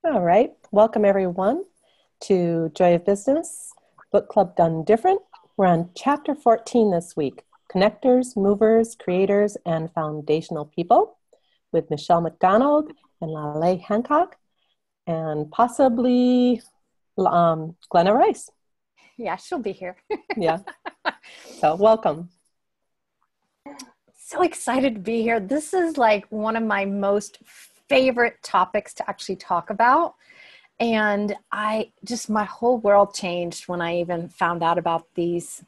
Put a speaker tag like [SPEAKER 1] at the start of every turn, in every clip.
[SPEAKER 1] All right. Welcome, everyone, to Joy of Business, Book Club Done Different. We're on Chapter 14 this week, Connectors, Movers, Creators, and Foundational People, with Michelle McDonald and Lale Hancock, and possibly Glenna Rice.
[SPEAKER 2] Yeah, she'll be here.
[SPEAKER 1] Yeah. So welcome.
[SPEAKER 2] So excited to be here. This is like one of my most favorite topics to actually talk about. And my whole world changed when I even found out about these.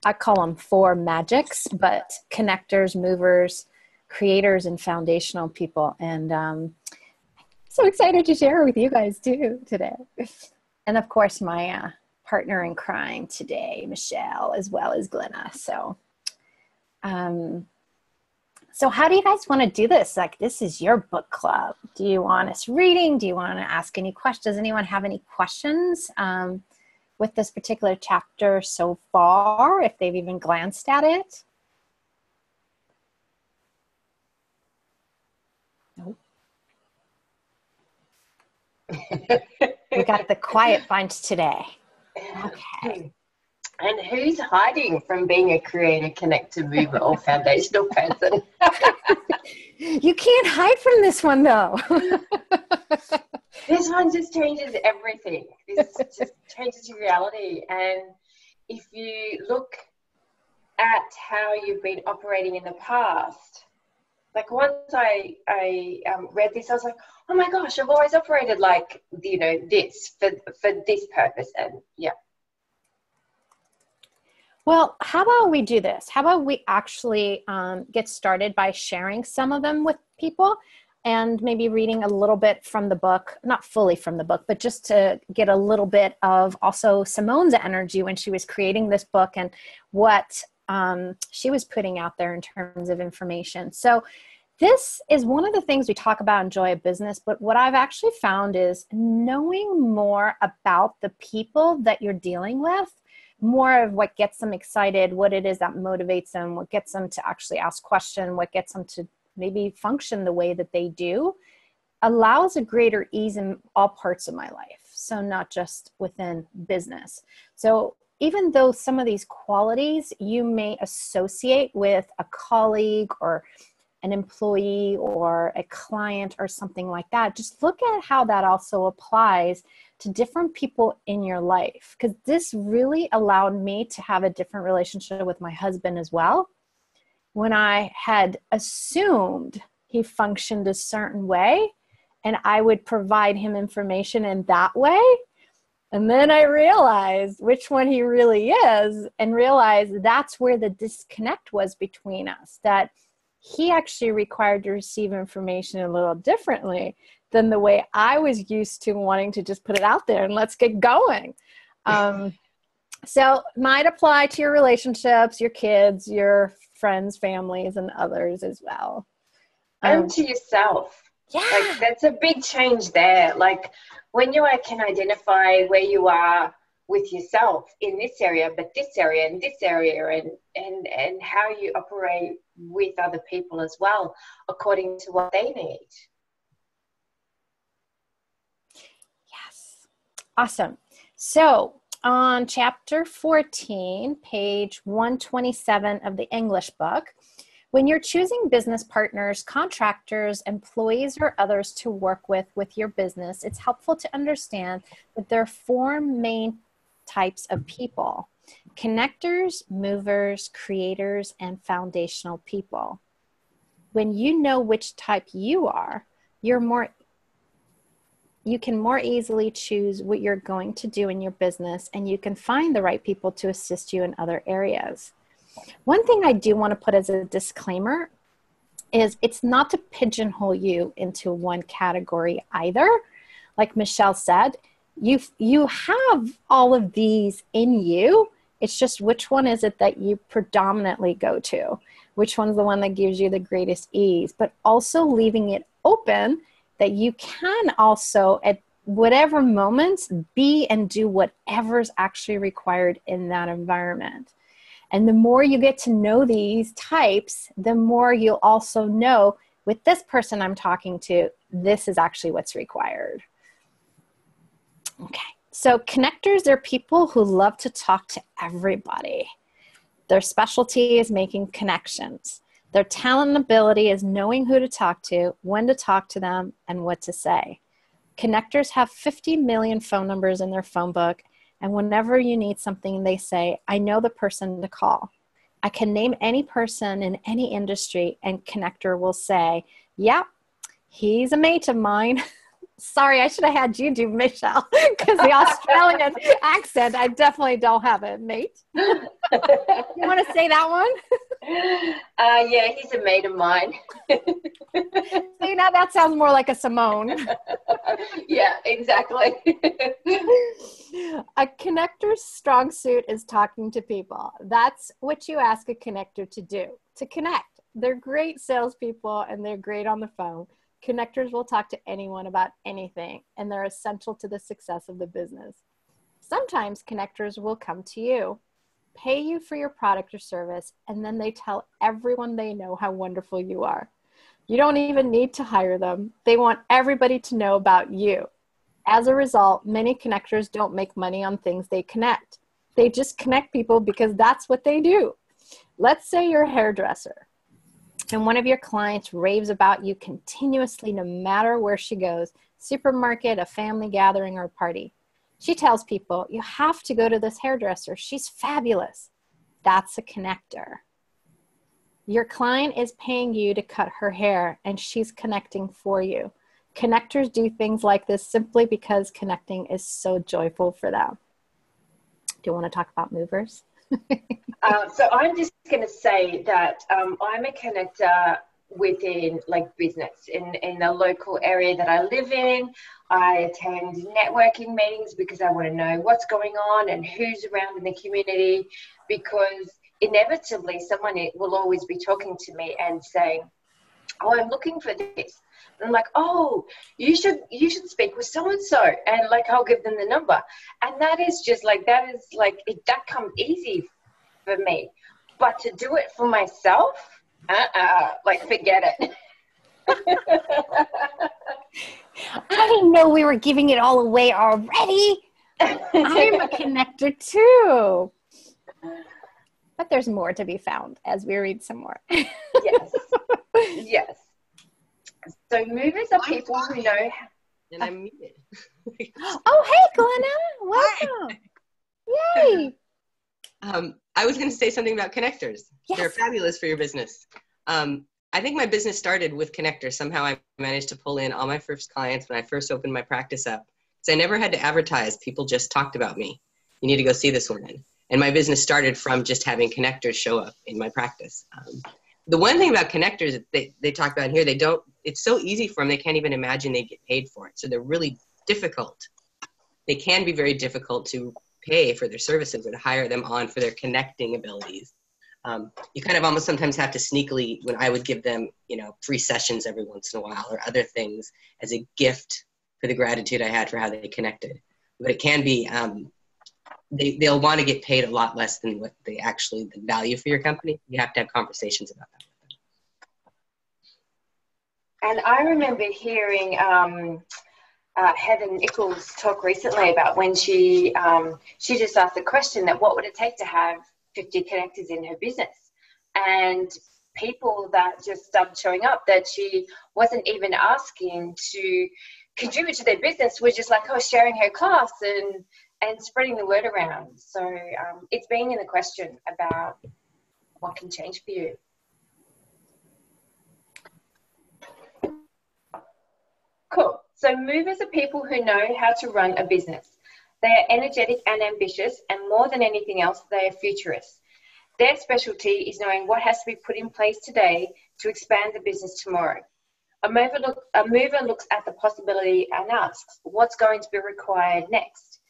[SPEAKER 2] I call them four magics, but connectors, movers, creators, and foundational people. And so excited to share with you guys too today. And of course, my partner in crime today, Michelle, as well as Glenna. So how do you guys want to do this? Like, this is your book club. Do you want us reading? Do you want to ask any questions? Does anyone have any questions with this particular chapter so far, if they've even glanced at it? Nope. We got the quiet bunch today. Okay.
[SPEAKER 3] And who's hiding from being a creator, connector, mover, or foundational person?
[SPEAKER 2] You can't hide from this one, though.
[SPEAKER 3] This one just changes everything. This just changes your reality. And if you look at how you've been operating in the past, like once I read this, I was like, oh my gosh, I've always operated like, this for this purpose. And yeah.
[SPEAKER 2] Well, how about we do this? How about we actually get started by sharing some of them with people and maybe reading a little bit from the book, not fully from the book, but just to get a little bit of also Simone's energy when she was creating this book and what she was putting out there in terms of information. So this is one of the things we talk about in Joy of Business, but what I've actually found is knowing more about the people that you're dealing with, more of what gets them excited, what it is that motivates them, what gets them to actually ask questions, what gets them to maybe function the way that they do, allows a greater ease in all parts of my life. So not just within business. So even though some of these qualities you may associate with a colleague or an employee or a client or something like that, just look at how that also applies to different people in your life. Because this really allowed me to have a different relationship with my husband as well. When I had assumed he functioned a certain way and I would provide him information in that way. And then I realized which one he really is and realized that's where the disconnect was between us, that he actually required to receive information a little differently than the way I was used to wanting to just put it out there and let's get going. So might apply to your relationships, your kids, your friends, families, and others as well.
[SPEAKER 3] And to yourself.
[SPEAKER 2] Yeah.
[SPEAKER 3] Like that's a big change there. Like when you can identify where you are with yourself in this area, but this area and this area and how you operate with other people as well, according to what they need.
[SPEAKER 2] Yes. Awesome. So on chapter 14, page 127 of the English book, when you're choosing business partners, contractors, employees, or others to work with your business, it's helpful to understand that there are four main types of people: connectors, movers, creators, and foundational people. When you know which type you are, you can more easily choose what you're going to do in your business, and you can find the right people to assist you in other areas. One thing I do want to put as a disclaimer is it's not to pigeonhole you into one category either. Like Michelle said, you have all of these in you. It's just which one is it that you predominantly go to? Which one's the one that gives you the greatest ease? But also leaving it open that you can also, at whatever moments, be and do whatever's actually required in that environment. And the more you get to know these types, the more you'll also know, with this person I'm talking to, this is actually what's required. Okay. So connectors are people who love to talk to everybody. Their specialty is making connections. Their talent and ability is knowing who to talk to, when to talk to them, and what to say. Connectors have 50 million phone numbers in their phone book, and whenever you need something, they say, I know the person to call. I can name any person in any industry, and connector will say, yeah, he's a mate of mine. Sorry, I should have had you do Michelle, because the Australian accent, I definitely don't have it, mate. You want to say that one?
[SPEAKER 3] Yeah, he's a mate of mine.
[SPEAKER 2] See, now that sounds more like a Simone.
[SPEAKER 3] Yeah, exactly.
[SPEAKER 2] A connector's strong suit is talking to people. That's what you ask a connector to do, to connect. They're great salespeople and they're great on the phone. Connectors will talk to anyone about anything, and they're essential to the success of the business. Sometimes connectors will come to you, pay you for your product or service, and then they tell everyone they know how wonderful you are. You don't even need to hire them. They want everybody to know about you. As a result, many connectors don't make money on things they connect. They just connect people because that's what they do. Let's say you're a hairdresser, and one of your clients raves about you continuously no matter where she goes, supermarket, a family gathering, or a party. She tells people, you have to go to this hairdresser. She's fabulous. That's a connector. Your client is paying you to cut her hair, and she's connecting for you. Connectors do things like this simply because connecting is so joyful for them. Do you want to talk about movers?
[SPEAKER 3] So I'm just going to say that I'm a connector within like business in the local area that I live in. I attend networking meetings because I want to know what's going on and who's around in the community, because inevitably someone will always be talking to me and saying, oh, I'm looking for this. And I'm like, oh, you should speak with so-and-so. And like, I'll give them the number. And that that comes easy for me. But to do it for myself, like, forget it.
[SPEAKER 2] I didn't know we were giving it all away already. I'm a connector too. But there's more to be found as we read some more.
[SPEAKER 3] Yes. Yes. So movers are people who know.
[SPEAKER 4] And I'm muted.
[SPEAKER 2] Oh, hey, Glenna. Welcome. Yay.
[SPEAKER 4] I was going to say something about connectors.
[SPEAKER 2] Yes.
[SPEAKER 4] They're fabulous for your business. I think my business started with connectors. Somehow I managed to pull in all my first clients when I first opened my practice up. So I never had to advertise. People just talked about me. You need to go see this woman. And my business started from just having connectors show up in my practice. The one thing about connectors that they talk about here, it's so easy for them, they can't even imagine they get paid for it. So they're really difficult. They can be very difficult to pay for their services or to hire them on for their connecting abilities. You kind of almost sometimes have to sneakily, when I would give them, free sessions every once in a while or other things as a gift for the gratitude I had for how they connected. But it can be, they'll want to get paid a lot less than what the value for your company. You have to have conversations about that with them.
[SPEAKER 3] And I remember hearing Heather Nichols talk recently about when she just asked the question that what would it take to have 50 connectors in her business, and people that just started showing up that she wasn't even asking to contribute to their business were just like, oh, sharing her class and spreading the word around. So it's being in the question about what can change for you. Cool. So movers are people who know how to run a business. They are energetic and ambitious, and more than anything else, they are futurists. Their specialty is knowing what has to be put in place today to expand the business tomorrow. A mover looks at the possibility and asks, what's going to be required next?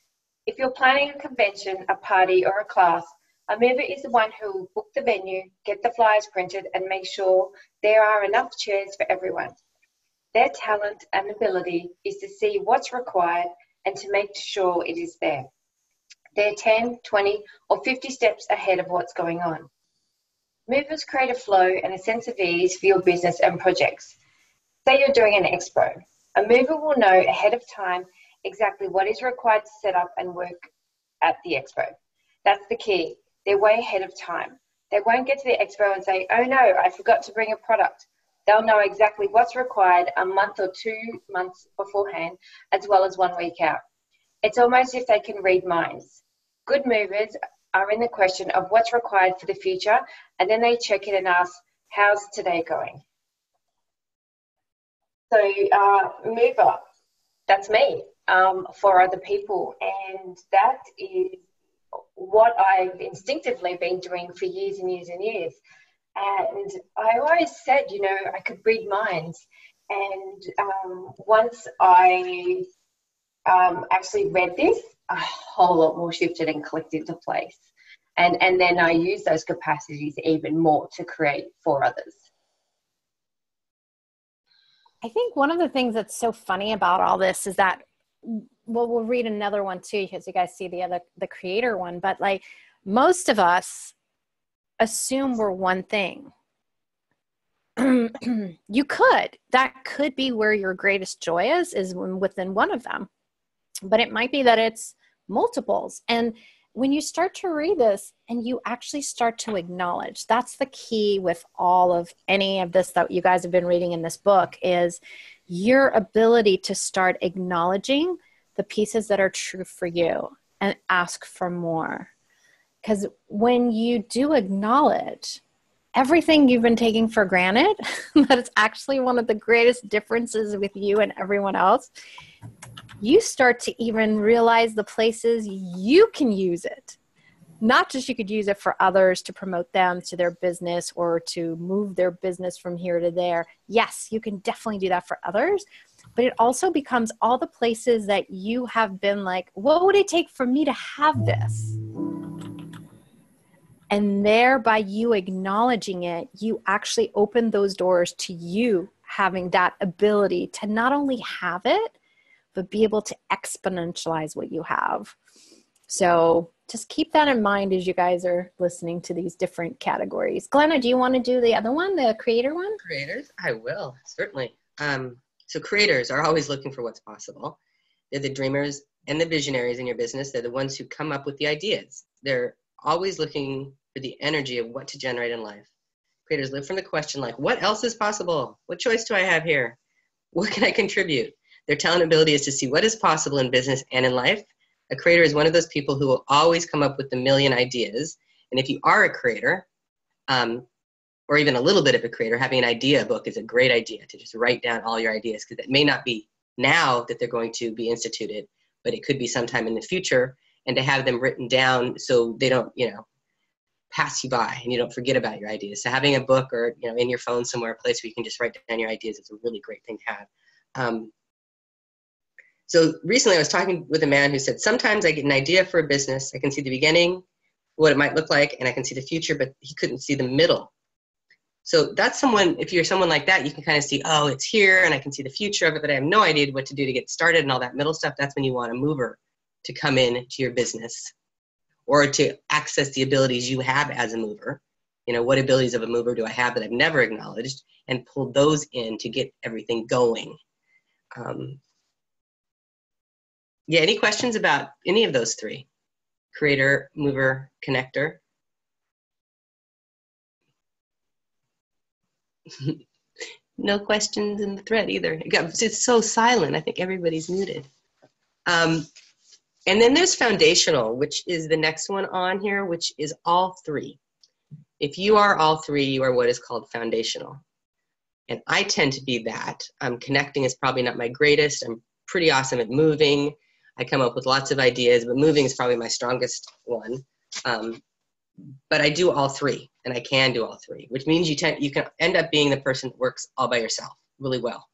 [SPEAKER 3] If you're planning a convention, a party, or a class, a mover is the one who will book the venue, get the flyers printed, and make sure there are enough chairs for everyone. Their talent and ability is to see what's required and to make sure it is there. They're 10, 20, or 50 steps ahead of what's going on. Movers create a flow and a sense of ease for your business and projects. Say you're doing an expo. A mover will know ahead of time exactly what is required to set up and work at the expo. That's the key. They're way ahead of time. They won't get to the expo and say, oh no, I forgot to bring a product. They'll know exactly what's required a month or 2 months beforehand, as well as 1 week out. It's almost if they can read minds. Good movers are in the question of what's required for the future, and then they check in and ask, how's today going? So mover, that's me for other people. And that is what I've instinctively been doing for years and years and years. And I always said, you know, I could read minds. And once I actually read this, a whole lot more shifted and clicked into place. And then I use those capacities even more to create for others.
[SPEAKER 2] I think one of the things that's so funny about all this is that, well, we'll read another one too, because you guys see the creator one, but like most of us assume we're one thing. That could be where your greatest joy is within one of them, but it might be that it's multiples. And when you start to read this and you actually start to acknowledge, that's the key with all of any of this that you guys have been reading in this book, is your ability to start acknowledging the pieces that are true for you and ask for more. Because when you do acknowledge everything you've been taking for granted, that it's actually one of the greatest differences with you and everyone else, you start to even realize the places you can use it. Not just you could use it for others to promote them to their business or to move their business from here to there. Yes, you can definitely do that for others, but it also becomes all the places that you have been like, what would it take for me to have this? And thereby you acknowledging it, you actually open those doors to you having that ability to not only have it, but be able to exponentialize what you have. So just keep that in mind as you guys are listening to these different categories. Glenna, do you want to do the other one, the creator one?
[SPEAKER 4] Creators? I will, certainly. So creators are always looking for what's possible. They're the dreamers and the visionaries in your business. They're the ones who come up with the ideas. They're always looking for the energy of what to generate in life. Creators live from the question like, what else is possible? What choice do I have here? What can I contribute? Their talent ability is to see what is possible in business and in life. A creator is one of those people who will always come up with a million ideas. And if you are a creator, or even a little bit of a creator, having an idea book is a great idea to just write down all your ideas, because it may not be now that they're going to be instituted, but it could be sometime in the future, and to have them written down so they don't, pass you by and you don't forget about your ideas. So having a book or, in your phone somewhere, a place where you can just write down your ideas is a really great thing to have. So recently I was talking with a man who said, sometimes I get an idea for a business. I can see the beginning, what it might look like, and I can see the future, but he couldn't see the middle. So that's someone, if you're someone like that, you can kind of see, oh, it's here and I can see the future of it, but I have no idea what to do to get started and all that middle stuff. That's when you want a mover to come in to your business or to access the abilities you have as a mover. What abilities of a mover do I have that I've never acknowledged, and pull those in to get everything going. Yeah, any questions about any of those three? Creator, mover, connector? No questions in the thread either. It's so silent. I think everybody's muted. And then there's foundational, which is the next one on here, which is all three. If you are all three, you are what is called foundational. And I tend to be that. Connecting is probably not my greatest. I'm pretty awesome at moving. I come up with lots of ideas, but moving is probably my strongest one. But I do all three, and I can do all three, which means you can end up being the person that works all by yourself really well,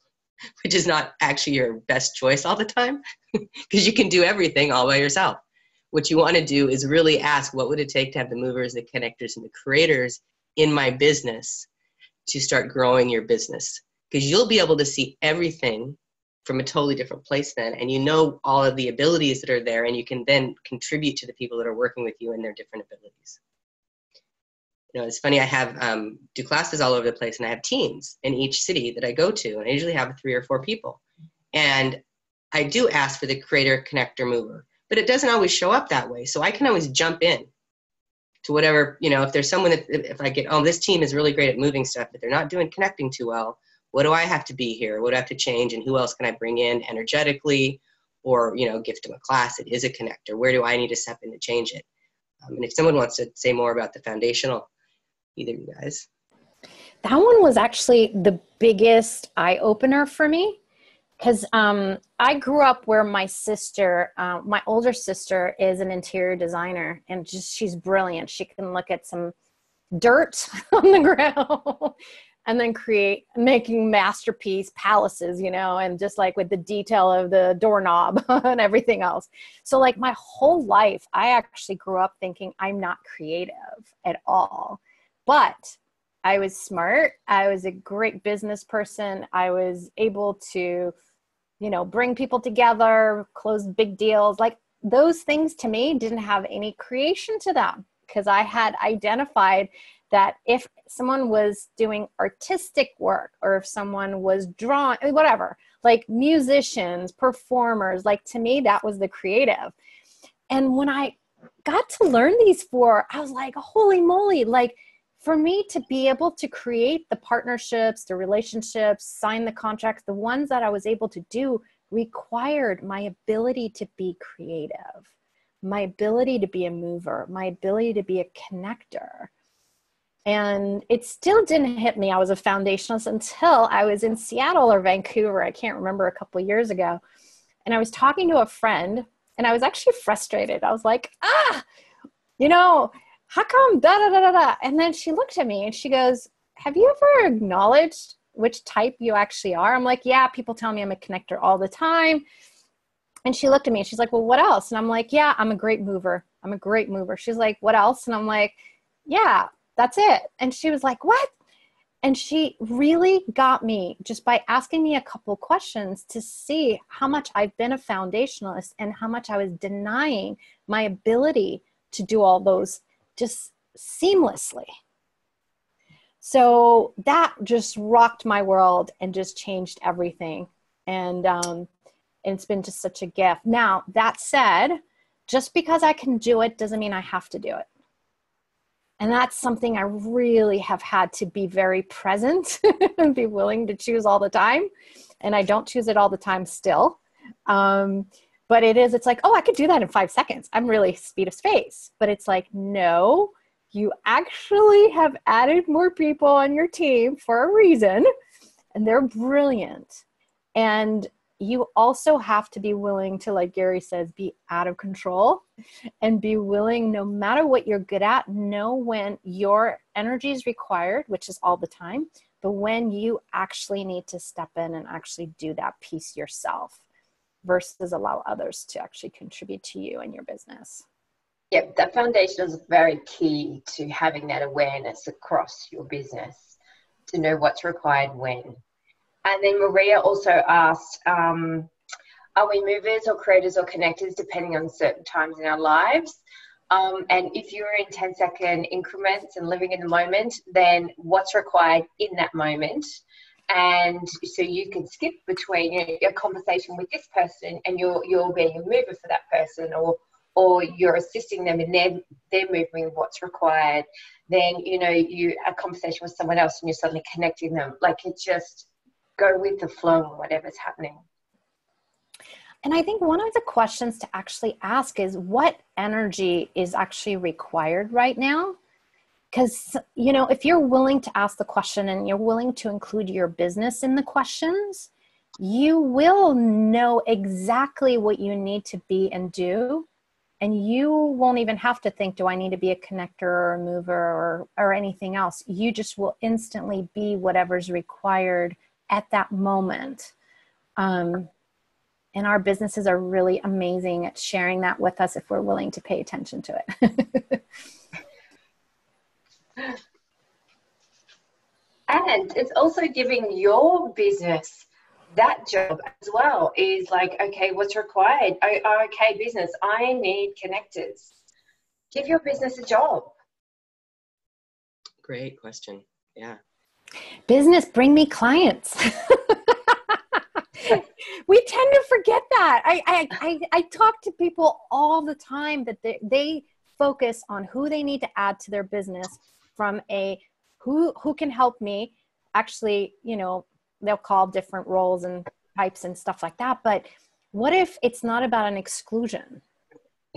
[SPEAKER 4] which is not actually your best choice all the time, because you can do everything all by yourself. What you want to do is really ask, what would it take to have the movers, the connectors, and the creators in my business to start growing your business? Because you'll be able to see everything from a totally different place then, and all of the abilities that are there, and you can then contribute to the people that are working with you and their different abilities. It's funny, I have do classes all over the place, and I have teams in each city that I go to, and I usually have 3 or 4 people. And I do ask for the creator, connector, mover, but it doesn't always show up that way. So I can always jump in to whatever, if there's someone that, if I get, oh, this team is really great at moving stuff, but they're not doing connecting too well. What do I have to be here? What do I have to change? And who else can I bring in energetically or, gift them a class? It is a connector. Where do I need to step in to change it? And if someone wants to say more about the foundational, either of you guys.
[SPEAKER 2] That one was actually the biggest eye opener for me. Because I grew up where my sister, my older sister is an interior designer, and she's brilliant. She can look at some dirt on the ground and then making masterpiece palaces, and just like with the detail of the doorknob and everything else. So like my whole life, I actually grew up thinking I'm not creative at all, but I was smart. I was a great business person. I was able to bring people together, close big deals. Like those things to me didn't have any creation to them, because I had identified that if someone was doing artistic work, or if someone was drawing, whatever, like musicians, performers, like to me, that was the creative. And when I got to learn these four, I was like, holy moly, like for me to be able to create the partnerships, the relationships, sign the contracts, the ones that I was able to do required my ability to be creative, my ability to be a mover, my ability to be a connector. And it still didn't hit me. I was a foundationalist until I was in Seattle or Vancouver. I can't remember, a couple of years ago. And I was talking to a friend, and I was actually frustrated. I was like, how come da da da da da? And then she looked at me and she goes, have you ever acknowledged which type you actually are? I'm like, yeah, people tell me I'm a connector all the time. And she looked at me and she's like, well, what else? And I'm like, yeah, I'm a great mover. I'm a great mover. She's like, what else? And I'm like, yeah, that's it. And she was like, what? And she really got me just by asking me a couple questions to see how much I've been a foundationalist and how much I was denying my ability to do all those just seamlessly. So that just rocked my world and just changed everything. And it's been just such a gift. Now, that said, just because I can do it doesn't mean I have to do it. And that's something I really have had to be very present and be willing to choose all the time. And I don't choose it all the time still. But it's like, oh, I could do that in 5 seconds. I'm really speed of space. But it's like, no, you actually have added more people on your team for a reason, and they're brilliant. And you also have to be willing to, like Gary says, be out of control and be willing, no matter what you're good at, know when your energy is required, which is all the time, but when you actually need to step in and actually do that piece yourself, versus allow others to actually contribute to you and your business.
[SPEAKER 3] Yep, that foundation is very key to having that awareness across your business to know what's required when. And then Maria also asked, are we movers or creators or connectors depending on certain times in our lives? And if you're in 10-second increments and living in the moment, then what's required in that moment? And so you can skip between your conversation with this person and you're being a mover for that person, or you're assisting them in their moving what's required. Then, you a conversation with someone else and you're suddenly connecting them. Like, it just go with the flow of whatever's happening.
[SPEAKER 2] And I think one of the questions to actually ask is, what energy is actually required right now? Because, if you're willing to ask the question and you're willing to include your business in the questions, you will know exactly what you need to be and do. And you won't even have to think, do I need to be a connector or a mover or anything else? You just will instantly be whatever's required at that moment. And our businesses are really amazing at sharing that with us if we're willing to pay attention to it.
[SPEAKER 3] And it's also giving your business that job as well, is like, okay, what's required? Okay, business, I need connectors. Give your business a job.
[SPEAKER 4] Great question. Yeah.
[SPEAKER 2] Business, bring me clients. We tend to forget that. I talk to people all the time that they focus on who they need to add to their business from a who can help me. Actually, you know, they'll call different roles and types and stuff like that. But what if it's not about an exclusion?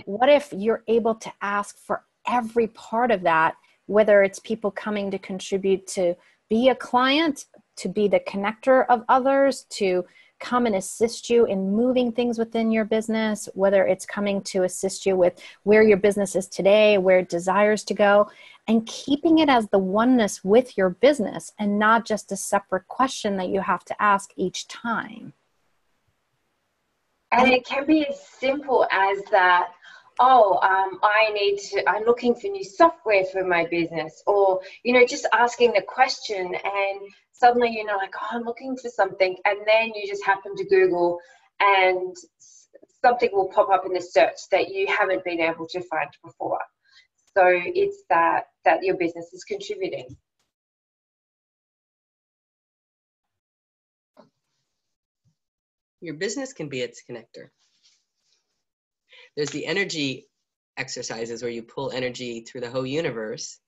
[SPEAKER 2] What if you're able to ask for every part of that, whether it's people coming to contribute to be a client, to be the connector of others, to come and assist you in moving things within your business, whether it's coming to assist you with where your business is today, where it desires to go, and keeping it as the oneness with your business and not just a separate question that you have to ask each time.
[SPEAKER 3] And it can be as simple as that, I'm looking for new software for my business, or, you know, just asking the question and suddenly, you know, like, oh, I'm looking for something. And then you just happen to Google and something will pop up in the search that you haven't been able to find before. So it's that your business is contributing.
[SPEAKER 4] Your business can be its connector. There's the energy exercises where you pull energy through the whole universe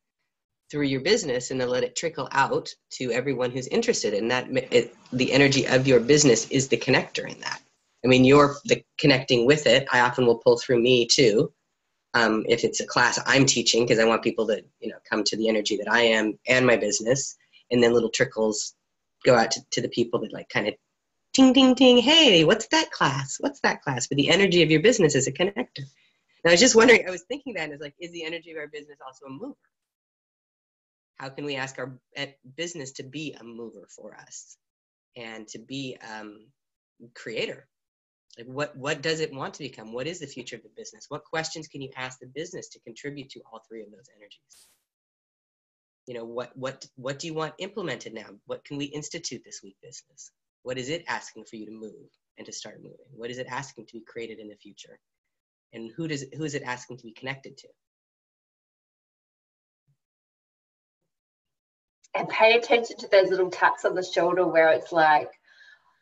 [SPEAKER 4] through your business and then let it trickle out to everyone who's interested in that. The energy of your business is the connector in that. I mean, you're the connecting with it. I often will pull through me too. If it's a class I'm teaching, because I want people to, you know, come to the energy that I am and my business, and then little trickles go out to the people that like kind of ting, ting, ting, hey, what's that class? What's that class? But the energy of your business is a connector. And I was just wondering, I was thinking that, and it's like, is the energy of our business also a mover? How can we ask our business to be a mover for us and to be creator? Like what does it want to become? What is the future of the business? What questions can you ask the business to contribute to all three of those energies? You know, what do you want implemented now? What can we institute this week, business? What is it asking for you to move and to start moving? What is it asking to be created in the future? And who is it asking to be connected to?
[SPEAKER 3] And pay attention to those little taps on the shoulder where it's like,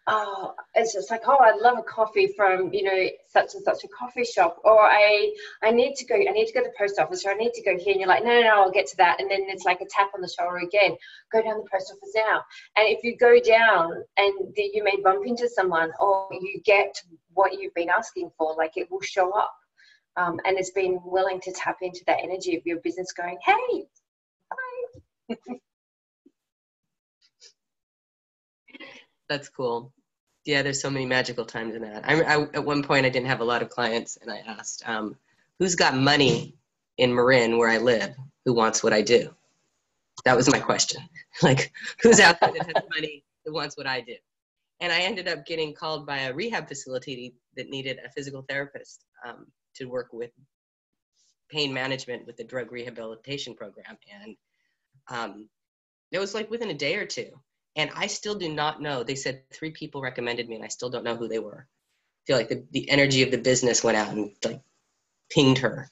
[SPEAKER 3] oh, it's just like, oh, I'd love a coffee from, you know, such and such a coffee shop, or I need to go to the post office, or I need to go here, and you're like, no, I'll get to that. And then it's like a tap on the shoulder again, go down the post office now. And if you go down and you may bump into someone, or you get what you've been asking for, like it will show up. And it's being willing to tap into that energy of your business going, hey, bye.
[SPEAKER 4] That's cool. Yeah, there's so many magical times in that. I at one point, I didn't have a lot of clients, and I asked, who's got money in Marin where I live who wants what I do? That was my question. Like, who's out there that has money that wants what I do? And I ended up getting called by a rehab facility that needed a physical therapist to work with pain management with the drug rehabilitation program. And it was like within a day or two. And I still do not know. They said 3 people recommended me, and I still don't know who they were. I feel like the energy of the business went out and like pinged her.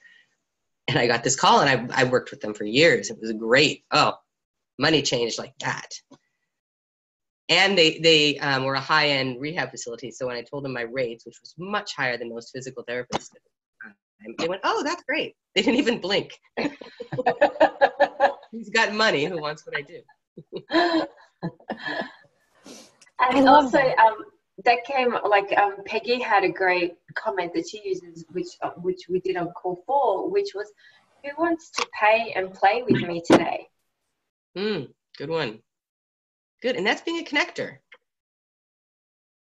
[SPEAKER 4] And I got this call, and I worked with them for years. It was great. Oh, money changed like that. And they were a high-end rehab facility. So when I told them my rates, which was much higher than most physical therapists, they went, oh, that's great. They didn't even blink. Who's got money? Who wants what I do?
[SPEAKER 3] And also that came like Peggy had a great comment that she uses, which we did on call 4, which was, who wants to pay and play with me today?
[SPEAKER 4] Good one. Good. And that's being a connector.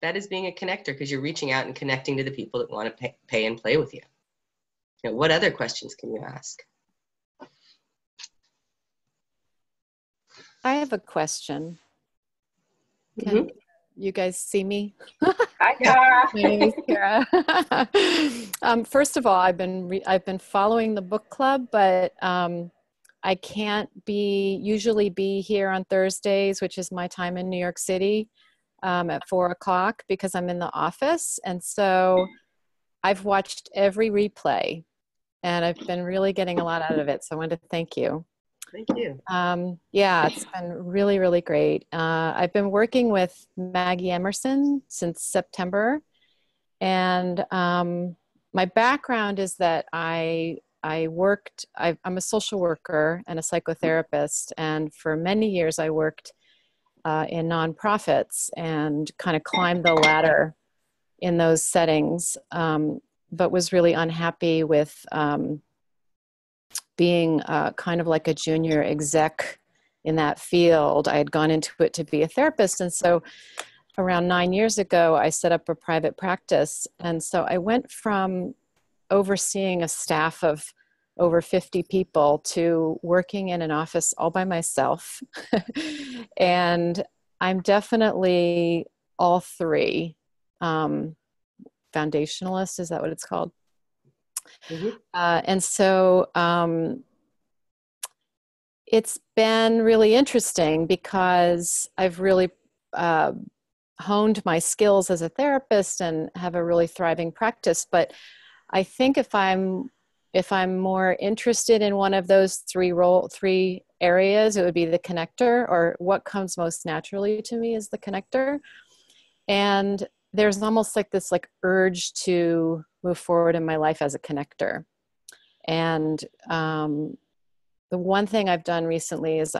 [SPEAKER 4] That is being a connector, because you're reaching out and connecting to the people that want to pay and play with you. You know, what other questions can you ask?
[SPEAKER 5] I have a question. Can you guys see me?
[SPEAKER 3] Hi, Kara.
[SPEAKER 5] My name is Kara. First of all, I've been following the book club, but I can't usually be here on Thursdays, which is my time in New York City, at 4:00 because I'm in the office. And so I've watched every replay, and I've been really getting a lot out of it. So I wanted to thank you.
[SPEAKER 4] Thank you.
[SPEAKER 5] Yeah, it's been really, really great. I've been working with Maggie Emerson since September. And my background is that I'm a social worker and a psychotherapist. And for many years, I worked in nonprofits and kind of climbed the ladder in those settings, but was really unhappy with being kind of like a junior exec in that field. I had gone into it to be a therapist. And so around 9 years ago, I set up a private practice. And so I went from overseeing a staff of over 50 people to working in an office all by myself. And I'm definitely all three. Foundationalist, is that what it's called?
[SPEAKER 4] Mm-hmm.
[SPEAKER 5] And so it's been really interesting because I've really honed my skills as a therapist and have a really thriving practice. But I think if I'm more interested in one of those three areas, it would be the connector, or what comes most naturally to me is the connector. And there's almost like this urge to move forward in my life as a connector. And the one thing I've done recently is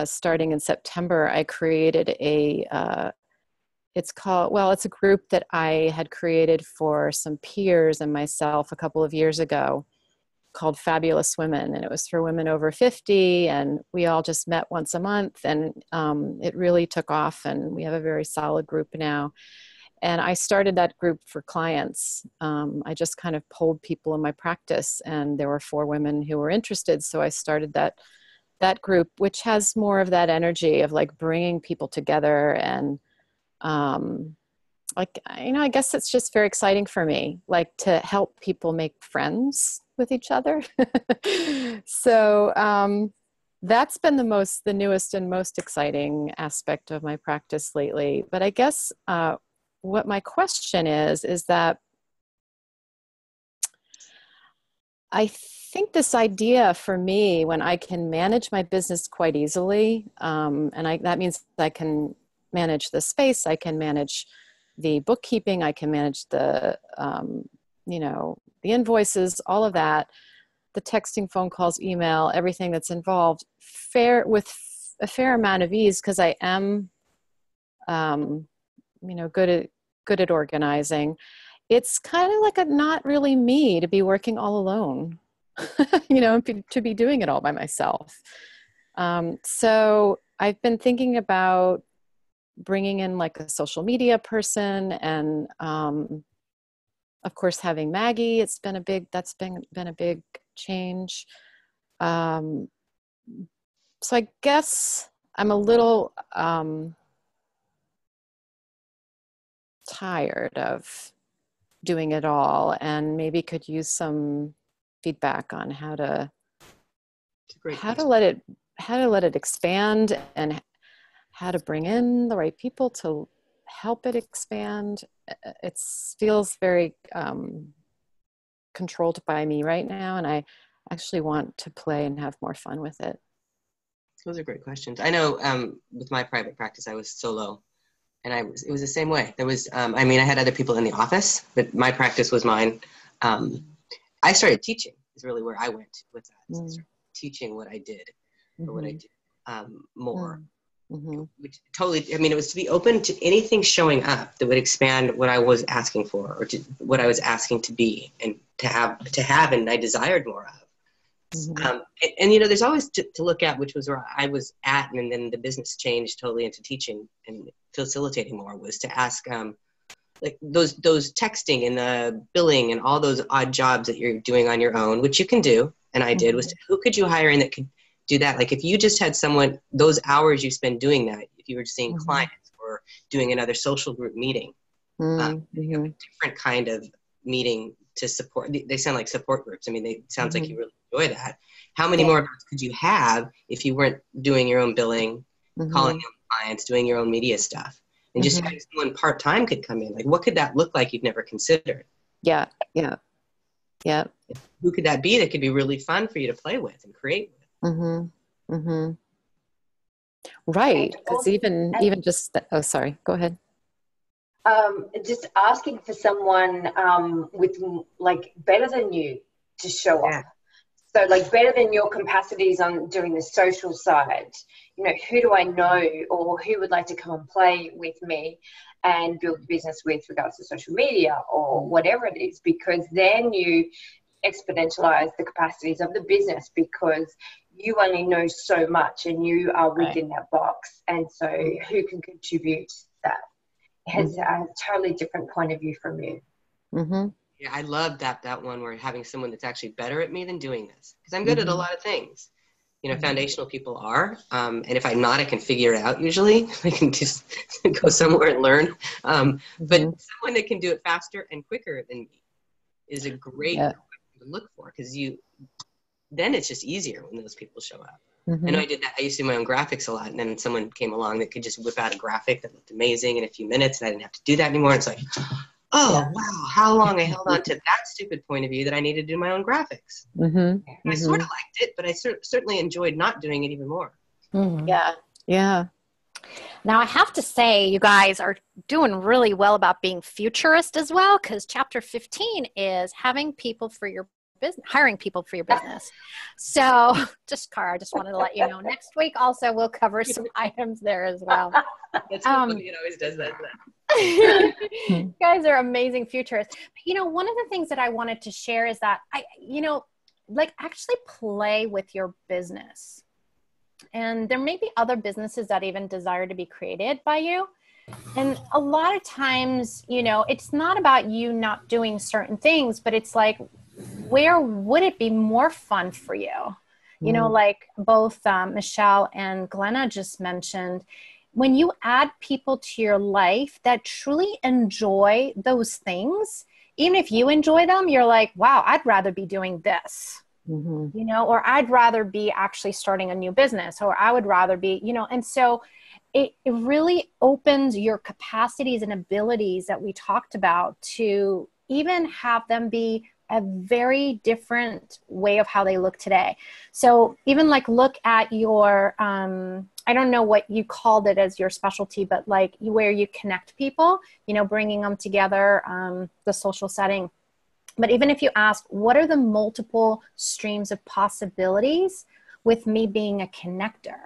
[SPEAKER 5] starting in September, I created it's a group that I had created for some peers and myself a couple of years ago called Fabulous Women. And it was for women over 50. And we all just met once a month, and it really took off, and we have a very solid group now. And I started that group for clients. I just kind of polled people in my practice, and there were 4 women who were interested. So I started that group, which has more of that energy of bringing people together. And I guess it's just very exciting for me, to help people make friends with each other. So that's been the newest and most exciting aspect of my practice lately. But I guess what my question is that I think this idea for me, when I can manage my business quite easily, that means I can manage the space, I can manage the bookkeeping, I can manage the the invoices, all of that, the texting, phone calls, email, everything that's involved, with a fair amount of ease, because I am good at organizing. It's kind of not really me to be working all alone, to be doing it all by myself. So I've been thinking about bringing in a social media person, and of course having Maggie. That's been a big change. So I guess I'm a little tired of doing it all, and maybe could use some feedback on how to let it expand, and how to bring in the right people to help it expand. It feels very controlled by me right now, and I actually want to play and have more fun with it.
[SPEAKER 4] Those are great questions. I know with my private practice, I was solo, and it was the same way. There was, I had other people in the office, but my practice was mine. I started teaching is really where I went with that. So I started teaching what I did, or what I did more. Mm-hmm. Which totally, it was to be open to anything showing up that would expand what I was asking for, or to what I was asking to be, and to have, and I desired more of. Mm-hmm. And there's always to look at, which was where I was at, and then the business changed totally into teaching and facilitating more, was to ask those texting and the billing and all those odd jobs that you're doing on your own, which you can do, and I did, was who could you hire in that could do that? If you just had someone, those hours you spend doing that, if you were seeing clients or doing another social group meeting, a different kind of meeting to support, they sound like support groups. It sounds like you really enjoy that. How many more of those could you have if you weren't doing your own billing, calling your own clients, doing your own media stuff, and just having someone part-time could come in? What could that look like you've never considered?
[SPEAKER 5] Yeah.
[SPEAKER 4] Who could that be that could be really fun for you to play with and create with?
[SPEAKER 5] Mm-hmm. Right. Because even just, oh, sorry, go ahead.
[SPEAKER 3] Just asking for someone with like better than you to show up. So like better than your capacities on doing the social side, you know, who do I know or who would like to come and play with me and build business with regards to social media or whatever it is, because then you exponentialize the capacities of the business because you only know so much and you are within that box. And so who can contribute that has a totally different point of view from you.
[SPEAKER 5] Mm-hmm.
[SPEAKER 4] Yeah, I love that one where having someone that's actually better at me than doing this, because I'm good at a lot of things. You know, foundational people are, and if I'm not, I can figure it out usually. I can just go somewhere and learn. But someone that can do it faster and quicker than me is a great to look for, because then it's just easier when those people show up. I know I did that. I used to do my own graphics a lot, and then someone came along that could just whip out a graphic that looked amazing in a few minutes, and I didn't have to do that anymore. It's like, wow, how long I held on to that stupid point of view that I needed to do my own graphics. And I sort of liked it, but I certainly enjoyed not doing it even more.
[SPEAKER 5] Yeah. Yeah.
[SPEAKER 2] Now, I have to say, you guys are doing really well about being futurist as well, because chapter 15 is having people for your business, hiring people for your business. So I just wanted to let you know, next week also we'll cover some items there as well.
[SPEAKER 4] That's so funny. It always does that.
[SPEAKER 2] You guys are amazing futurists. But, you know, one of the things that I wanted to share is that actually play with your business. And there may be other businesses that even desire to be created by you. And a lot of times, you know, it's not about you not doing certain things, but it's like, where would it be more fun for you? You know, like both Michelle and Glenna just mentioned, when you add people to your life that truly enjoy those things, even if you enjoy them, you're like, wow, I'd rather be doing this. You know, or I'd rather be actually starting a new business, or I would rather be, you know, and so it really opens your capacities and abilities that we talked about to even have them be a very different way of how they look today. So even like look at your, I don't know what you called it as your specialty, but like where you connect people, you know, bringing them together, the social setting. But even if you ask, what are the multiple streams of possibilities with me being a connector?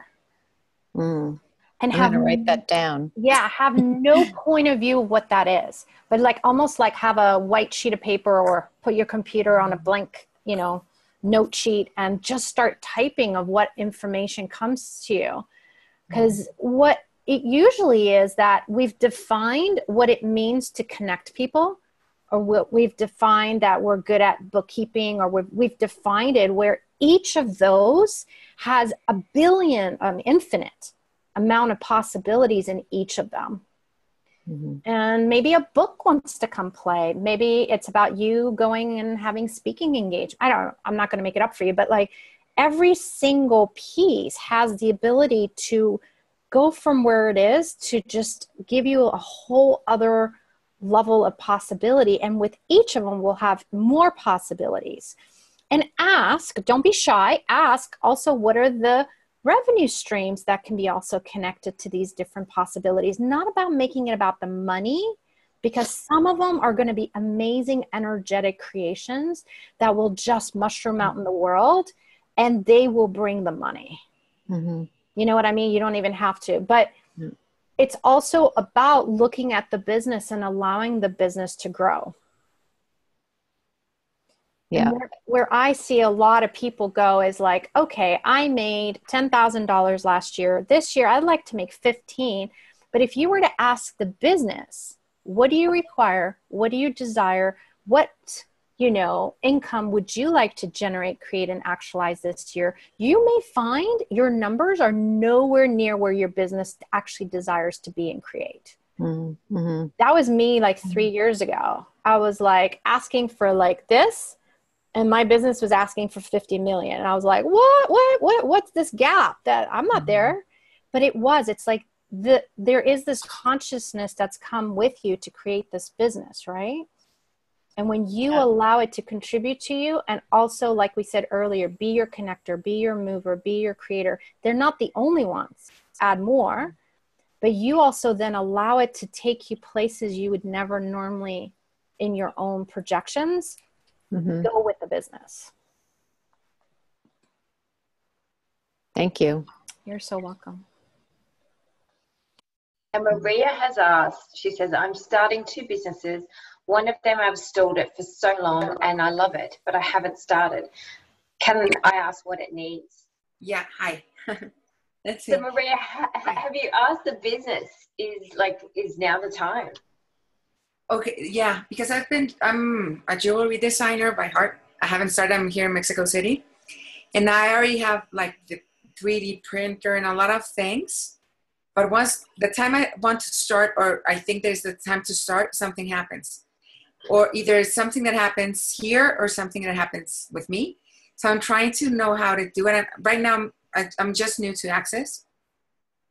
[SPEAKER 2] And
[SPEAKER 5] I'm going to write that down.
[SPEAKER 2] Yeah, have no point of view of what that is. But like almost like have a white sheet of paper or put your computer on a blank, you know, note sheet and just start typing of what information comes to you. Because what it usually is that we've defined what it means to connect people, or we've defined that we're good at bookkeeping, or we've defined it where each of those has a billion, infinite amount of possibilities in each of them. And maybe a book wants to come play. Maybe it's about you going and having speaking engagement. I don't know. I'm not going to make it up for you, but like every single piece has the ability to go from where it is to just give you a whole other level of possibility. And with each of them, we'll have more possibilities. And ask, don't be shy, ask also what are the revenue streams that can be also connected to these different possibilities. Not about making it about the money, because some of them are going to be amazing, energetic creations that will just mushroom out in the world, and they will bring the money. You know what I mean? You don't even have to. But it's also about looking at the business and allowing the business to grow. Yeah. Where I see a lot of people go is like, okay, I made $10,000 last year. This year, I'd like to make 15. But if you were to ask the business, what do you require? What do you desire? What, you know, income would you like to generate, create, and actualize this year? You may find your numbers are nowhere near where your business actually desires to be and create. That was me like 3 years ago. I was like asking for like this, and my business was asking for 50 million. And I was like, what's this gap that I'm not there? But it's like there is this consciousness that's come with you to create this business, right? And when you allow it to contribute to you, and also, like we said earlier, be your connector, be your mover, be your creator. They're not the only ones. Add more, but you also then allow it to take you places you would never normally, in your own projections, go with the business.
[SPEAKER 5] Thank you.
[SPEAKER 2] You're so welcome.
[SPEAKER 3] And Maria has asked, she says, I'm starting 2 businesses. One of them I've stalled it for so long and I love it, but I haven't started. Can I ask what it needs?
[SPEAKER 6] Yeah, hi. Let's see.
[SPEAKER 3] So Maria, have you asked the business, is now the time?
[SPEAKER 6] Okay, yeah, because I'm a jewelry designer by heart. I haven't started, I'm here in Mexico City. And I already have like the 3D printer and a lot of things. But once the time I want to start, or I think there's the time to start, something happens. Or either something that happens here or something that happens with me. So I'm trying to know how to do it. And right now, I'm just new to Access.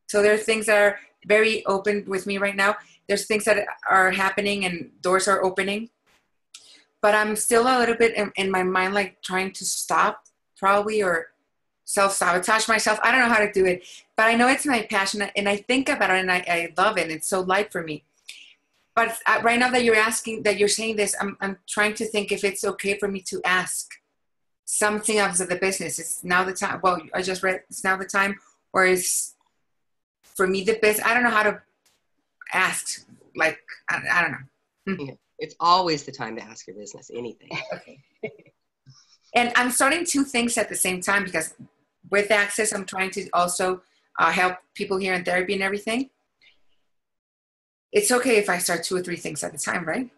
[SPEAKER 6] So there are things that are very open with me right now. There's things that are happening and doors are opening. But I'm still a little bit in my mind, like trying to stop probably, or self-sabotage myself. I don't know how to do it, but I know it's my passion and I think about it and I love it. It's so light for me. But right now that you're saying this, I'm trying to think if it's okay for me to ask something of the business. It's now the time. Well, I just read it's now the time, or is for me the business. I don't know how to ask. Like, I don't know.
[SPEAKER 4] Yeah. It's always the time to ask your business anything.
[SPEAKER 6] Okay. And I'm starting 2 things at the same time because with Access, I'm trying to also help people here in therapy and everything. It's okay if I start 2 or 3 things at a time, right?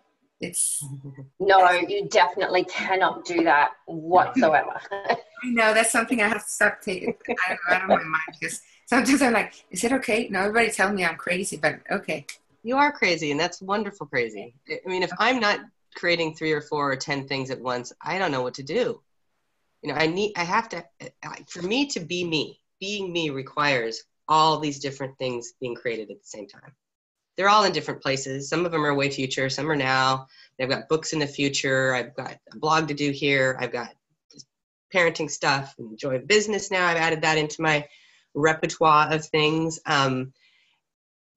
[SPEAKER 3] No, you definitely cannot do that whatsoever.
[SPEAKER 6] I know that's something I have to stop taking out of my mind, because sometimes I'm like, is it okay? No, everybody telling me I'm crazy, but okay.
[SPEAKER 4] You are crazy, and that's wonderful crazy. I mean, if I'm not creating 3 or 4 or 10 things at once, I don't know what to do. You know, for me to be me, being me requires all these different things being created at the same time. They're all in different places. Some of them are way future, some are now. I've got books in the future. I've got a blog to do here. I've got parenting stuff and Joy of Business now. I've added that into my repertoire of things.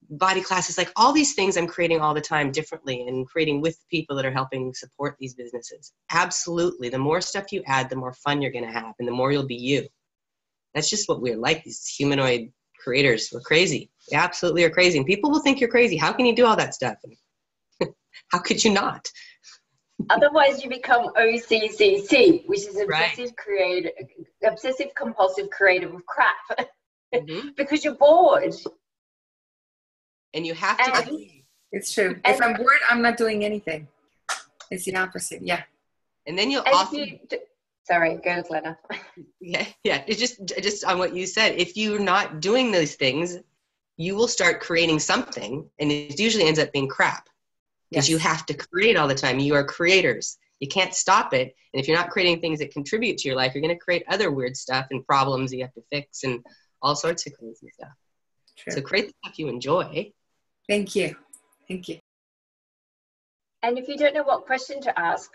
[SPEAKER 4] Body classes, like all these things I'm creating all the time differently and creating with people that are helping support these businesses. Absolutely. The more stuff you add, the more fun you're going to have and the more you'll be you. That's just what we're like, these humanoid creators. We're crazy. We absolutely are crazy. And people will think you're crazy. How can you do all that stuff? How could you not?
[SPEAKER 3] Otherwise, you become OCCC, which is
[SPEAKER 4] Right.
[SPEAKER 3] obsessive compulsive creative of crap, because you're bored.
[SPEAKER 4] And you have to.
[SPEAKER 6] It's true. If I'm bored, I'm not doing anything. It's the opposite. Yeah.
[SPEAKER 4] And then you'll
[SPEAKER 3] and
[SPEAKER 4] also.
[SPEAKER 3] Sorry, go Glenna.
[SPEAKER 4] Yeah. It's just on what you said. If you're not doing those things, you will start creating something, and it usually ends up being crap because you have to create all the time. You are creators. You can't stop it. And if you're not creating things that contribute to your life, you're going to create other weird stuff and problems you have to fix and all sorts of crazy stuff. True. So create the stuff you enjoy.
[SPEAKER 6] Thank you. Thank you.
[SPEAKER 3] And if you don't know what question to ask,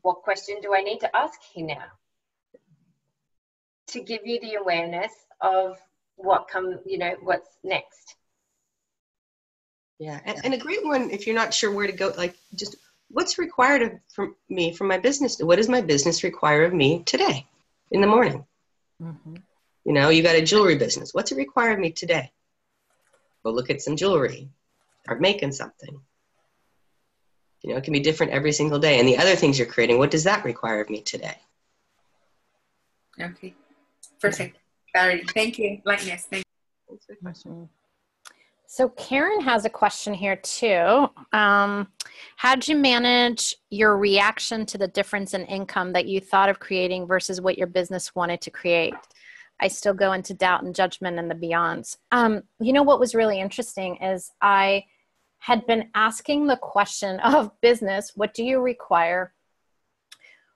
[SPEAKER 3] what question do I need to ask here now? To give you the awareness of what's next.
[SPEAKER 4] Yeah, and a great one, if you're not sure where to go, like just what's required from me from my business? What does my business require of me today in the morning? Mm-hmm. You know, you got a jewelry business. What's it require of me today? Go look at some jewelry. Start making something. You know, it can be different every single day. And the other things you're creating, what does that require of me today?
[SPEAKER 6] Okay. Perfect. Valerie, thank you. Lightness. Thank you.
[SPEAKER 4] Thanks for the question.
[SPEAKER 2] So Karen has a question here too. How'd you manage your reaction to the difference in income that you thought of creating versus what your business wanted to create? I still go into doubt and judgment and the beyonds. You know, what was really interesting is I had been asking the question of business, what do you require?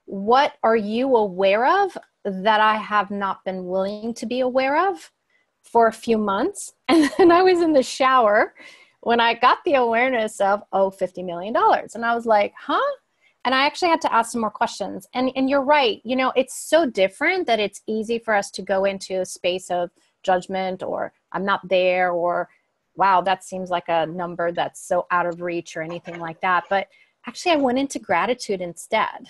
[SPEAKER 2] What are you aware of that I have not been willing to be aware of for a few months? And then I was in the shower when I got the awareness of, $50 million. And I was like, huh? And I actually had to ask some more questions. And you're right. You know, it's so different that it's easy for us to go into a space of judgment, or I'm not there, or wow, that seems like a number that's so out of reach, or anything like that. But actually, I went into gratitude instead.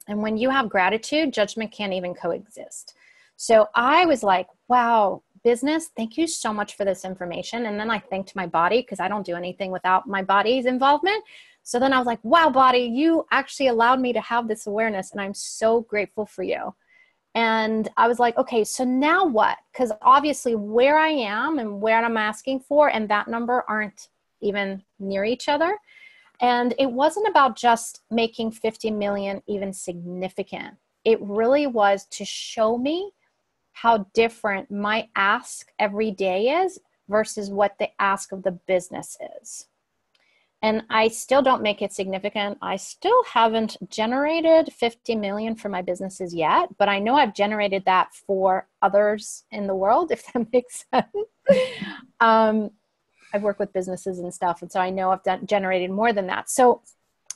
[SPEAKER 2] And when you have gratitude, judgment can't even coexist. So I was like, wow, business, thank you so much for this information. And then I thanked my body, because I don't do anything without my body's involvement. So then I was like, wow, body, you actually allowed me to have this awareness, and I'm so grateful for you. And I was like, okay, so now what? Because obviously where I am and where I'm asking for and that number aren't even near each other. And it wasn't about just making 50 million even significant. It really was to show me how different my ask every day is versus what the ask of the business is. And I still don't make it significant. I still haven't generated 50 million for my businesses yet, but I know I've generated that for others in the world, if that makes sense. I've worked with businesses and stuff, and so I know I've generated more than that. So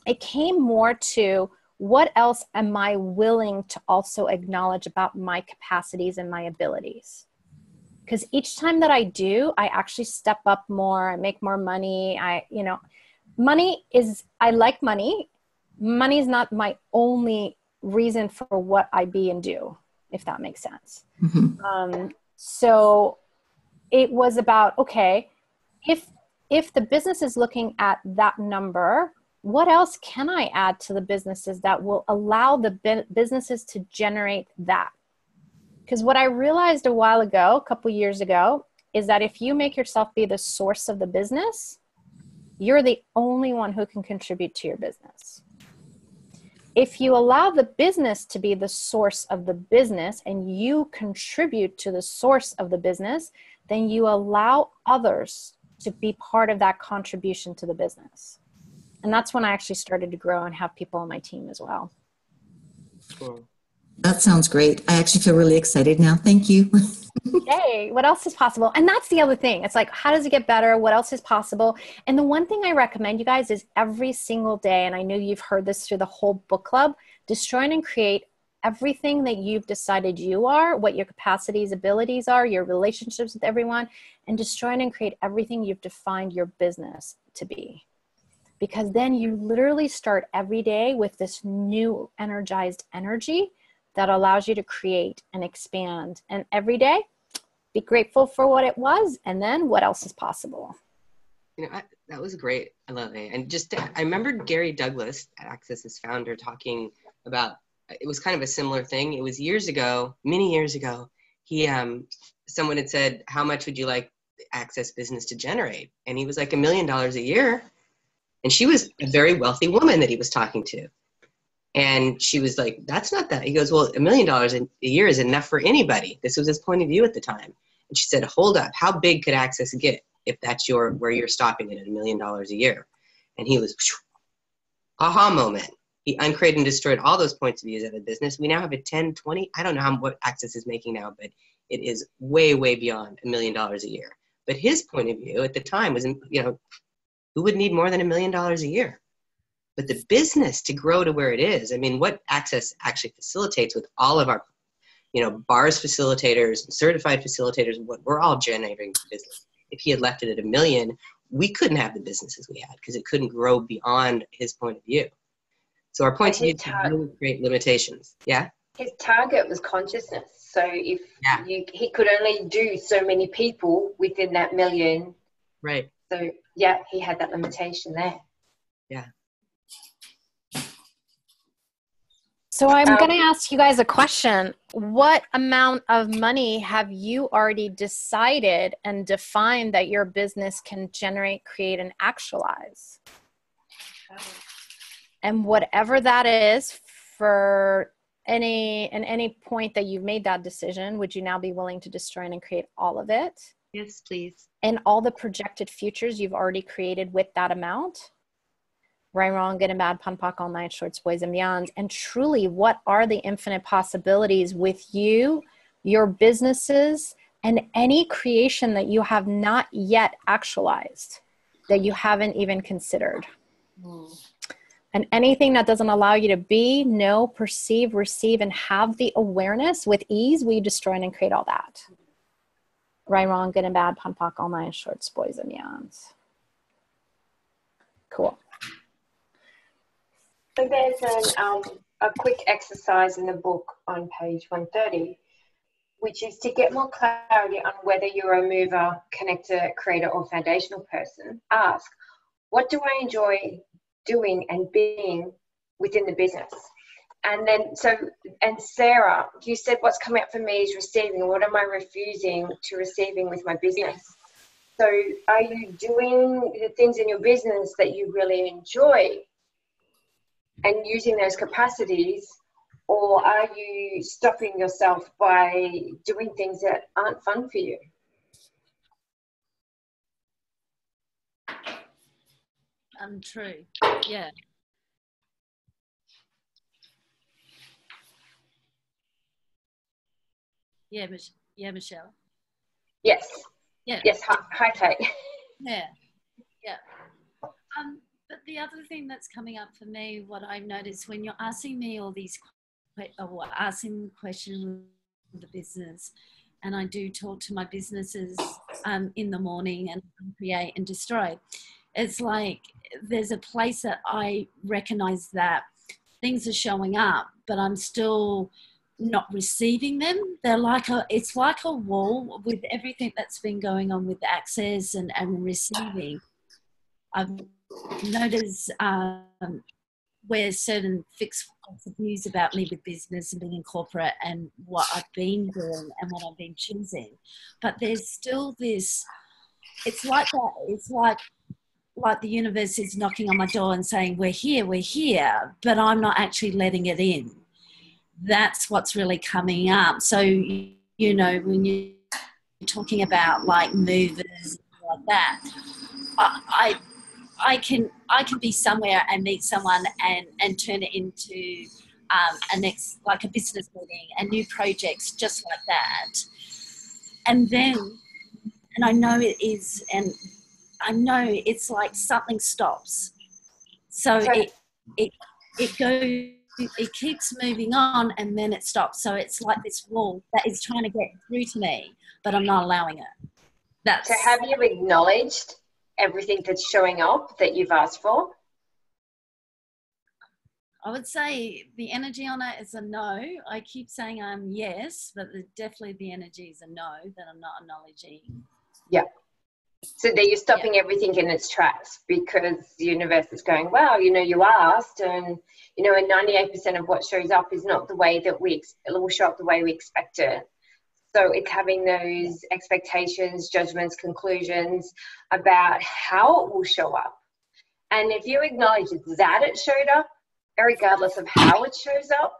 [SPEAKER 2] it came more to, what else am I willing to also acknowledge about my capacities and my abilities? Because each time that I do, I actually step up more, I make more money. Money is, I like money. Money is not my only reason for what I be and do, if that makes sense. Mm-hmm. So it was about, okay, if the business is looking at that number, what else can I add to the businesses that will allow the businesses to generate that? Because what I realized a while ago, a couple years ago, is that if you make yourself be the source of the business, you're the only one who can contribute to your business. If you allow the business to be the source of the business and you contribute to the source of the business, then you allow others to be part of that contribution to the business. And that's when I actually started to grow and have people on my team as well.
[SPEAKER 4] Cool.
[SPEAKER 7] That sounds great. I actually feel really excited now. Thank you.
[SPEAKER 2] Yay, what else is possible? And that's the other thing. It's like, how does it get better? What else is possible? And the one thing I recommend you guys is every single day, and I know you've heard this through the whole book club, destroy and create everything that you've decided you are, what your capacities, abilities are, your relationships with everyone, and destroy and create everything you've defined your business to be. Because then you literally start every day with this new energized energy that allows you to create and expand. And every day, be grateful for what it was, and then what else is possible.
[SPEAKER 4] That was great. I love it. And I remember Gary Douglas, Access's founder, talking about, it was kind of a similar thing. It was years ago, many years ago. Someone had said, how much would you like the Access business to generate? And he was like, $1 million a year. And she was a very wealthy woman that he was talking to. And she was like, that's not that. He goes, well, $1 million a year is enough for anybody. This was his point of view at the time. And she said, hold up, how big could Access get if that's where you're stopping it at $1 million a year? And he was, aha moment. He uncreated and destroyed all those points of views of the business. We now have a 10, 20, I don't know what Access is making now, but it is way, way beyond $1 million a year. But his point of view at the time was, who would need more than $1 million a year? But the business to grow to where it is, I mean, what Access actually facilitates with all of our, bars facilitators, certified facilitators, what we're all generating business. If he had left it at $1 million, we couldn't have the businesses we had because it couldn't grow beyond his point of view. So our point of view really create limitations. Yeah.
[SPEAKER 3] His target was consciousness. So if he could only do so many people within that $1 million.
[SPEAKER 4] Right.
[SPEAKER 3] So yeah, he had that limitation there.
[SPEAKER 4] Yeah.
[SPEAKER 2] So I'm going to ask you guys a question. What amount of money have you already decided and defined that your business can generate, create, and actualize? And whatever that is, for any point that you've made that decision, would you now be willing to destroy and create all of it?
[SPEAKER 4] Yes, please.
[SPEAKER 2] And all the projected futures you've already created with that amount? Right, wrong, good and bad, pun, pock, all night, shorts, boys, and beyonds. And truly, what are the infinite possibilities with you, your businesses, and any creation that you have not yet actualized, that you haven't even considered? And anything that doesn't allow you to be, know, perceive, receive, and have the awareness with ease, we destroy and create all that. Right, wrong, good and bad, pon, poc, all nine shorts, boys and yawns. Cool.
[SPEAKER 3] So there's a quick exercise in the book on page 130, which is to get more clarity on whether you're a mover, connector, creator, or foundational person. Ask, what do I enjoy doing and being within the business? And then, and Sarah, you said what's coming up for me is receiving. What am I refusing to receiving with my business? So are you doing the things in your business that you really enjoy and using those capacities, or are you stopping yourself by doing things that aren't fun for you?
[SPEAKER 8] True. Yeah. Yeah, Michelle.
[SPEAKER 3] Yes.
[SPEAKER 8] Yeah.
[SPEAKER 3] Yes. Hi, Kate.
[SPEAKER 8] Yeah. Yeah. But the other thing that's coming up for me, what I've noticed when you're asking me all these, or asking questions of the business, and I do talk to my businesses in the morning and create and destroy, it's like there's a place that I recognize that things are showing up, but I'm still not receiving them. It's like a wall with everything that's been going on with access and receiving. I've noticed where certain fixed views about me with business and being in corporate and what I've been doing and what I've been choosing. But there's still this, it's like that, it's like the universe is knocking on my door and saying, we're here, but I'm not actually letting it in. That's what's really coming up. So, you know, when you're talking about like movers like that, I can be somewhere and meet someone and turn it into like a business meeting and new projects just like that. And then, and I know it is, and I know it's like something stops. So it goes, it keeps moving on and then it stops. So it's like this wall that is trying to get through to me, but I'm not allowing it.
[SPEAKER 3] So have you acknowledged everything that's showing up that you've asked for?
[SPEAKER 8] I would say the energy on it is a no. I keep saying I'm yes, but definitely the energy is a no, that I'm not acknowledging.
[SPEAKER 3] Yeah. So that you're stopping everything in its tracks because the universe is going, well, you know, you asked, and, you know, and 98% of what shows up is not the way that it will show up the way we expect it. So it's having those expectations, judgments, conclusions about how it will show up. And if you acknowledge that it showed up, regardless of how it shows up,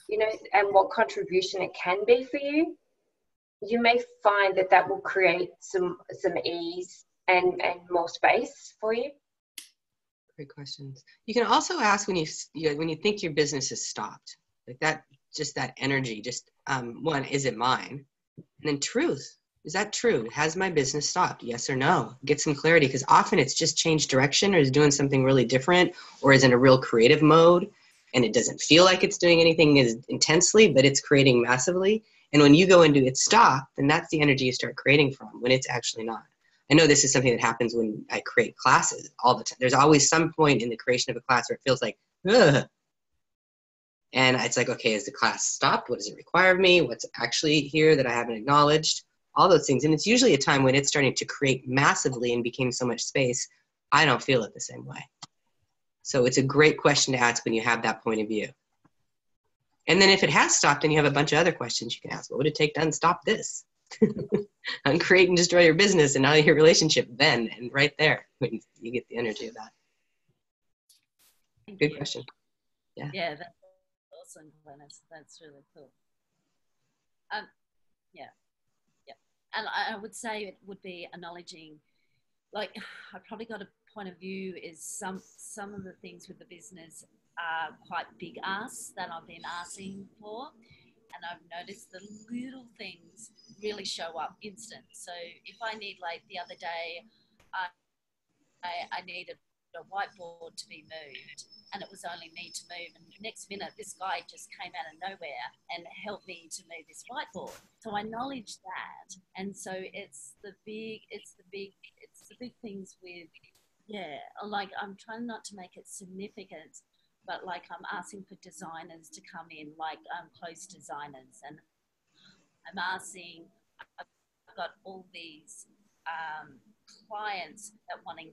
[SPEAKER 3] you know, and what contribution it can be for you, you may find that will create some ease and more space for you.
[SPEAKER 4] Great questions. You can also ask when you think your business is stopped, like that, just that energy, just one, is it mine? And then truth, is that true? Has my business stopped? Yes or no? Get some clarity, because often it's just changed direction or is doing something really different or is in a real creative mode and it doesn't feel like it's doing anything as intensely, but it's creating massively. And when you go into it stop, then that's the energy you start creating from, when it's actually not. I know this is something that happens when I create classes all the time. There's always some point in the creation of a class where it feels like, ugh. And it's like, okay, is the class stopped? What does it require of me? What's actually here that I haven't acknowledged? All those things. And it's usually a time when it's starting to create massively and became so much space, I don't feel it the same way. So it's a great question to ask when you have that point of view. And then if it has stopped, then you have a bunch of other questions you can ask. What would it take to unstop this? Uncreate and destroy your business and now your relationship then and right there when you get the energy of that. Good question. Yeah.
[SPEAKER 8] Yeah, that's awesome, Glennis. That's really cool. Yeah. And I would say it would be acknowledging, like, I probably got a point of view is some of the things with the business are quite big asks that I've been asking for. And I've noticed the little things really show up instant. So if I need, like the other day, I needed a whiteboard to be moved, and it was only me to move. And the next minute, this guy just came out of nowhere and helped me to move this whiteboard. So I acknowledge that, and so it's the big things with, yeah. Like I'm trying not to make it significant, but like I'm asking for designers to come in, like clothes designers, and I'm asking. I've got all these clients that wanting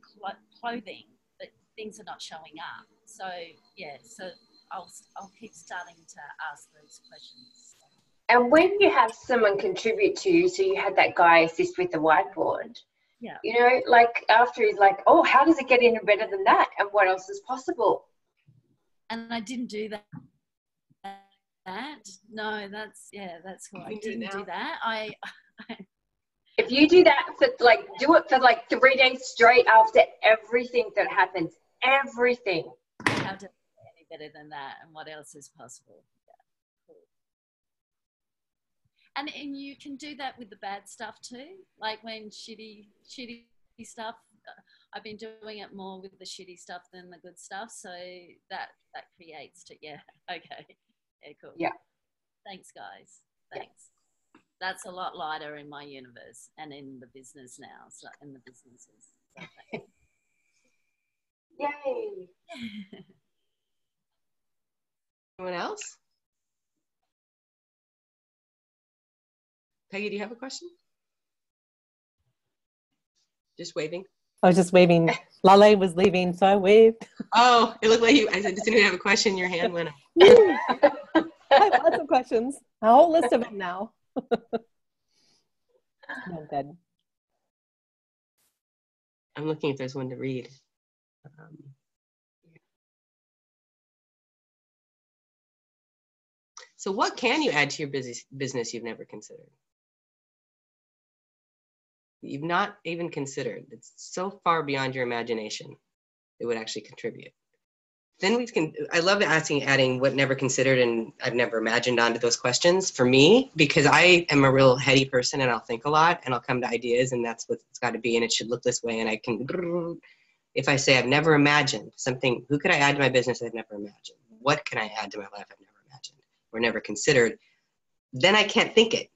[SPEAKER 8] clothing, but things are not showing up. So yeah, so I'll keep starting to ask those questions.
[SPEAKER 3] And when you have someone contribute to you, so you had that guy assist with the whiteboard,
[SPEAKER 8] Yeah,
[SPEAKER 3] you know, like after he's like, oh, how does it get any better than that? And what else is possible?
[SPEAKER 8] and I didn't do that. No, that's cool. I didn't do that.
[SPEAKER 3] If you do that for like, do it for like 3 days straight after everything that happens, everything.
[SPEAKER 8] How to any better than that, and what else is possible? Yeah, cool. And you can do that with the bad stuff too, like when shitty stuff. I've been doing it more with the shitty stuff than the good stuff, so that creates yeah. Okay, yeah, cool.
[SPEAKER 3] Yeah.
[SPEAKER 8] Thanks, guys. Thanks. That's a lot lighter in my universe and in the business now, so in the businesses. So
[SPEAKER 3] Yay.
[SPEAKER 4] Anyone else? Peggy, do you have a question? Just waving.
[SPEAKER 1] I was just waving. Lale was leaving, so I waved.
[SPEAKER 4] Oh, it looked like you. I said, "Does anyone have a question?" Your hand went up.
[SPEAKER 1] I have lots of questions. A whole list of them now. No, good.
[SPEAKER 4] I'm looking if there's one to read. So what can you add to your business you've never considered? You've not even considered. It's so far beyond your imagination. It would actually contribute. Then we can, I love adding what never considered and I've never imagined onto those questions for me, because I am a real heady person and I'll think a lot and I'll come to ideas and that's what it's got to be and it should look this way. And I can, if I say I've never imagined something, who could I add to my business I've never imagined? What can I add to my life I've never imagined or never considered? Then I can't think it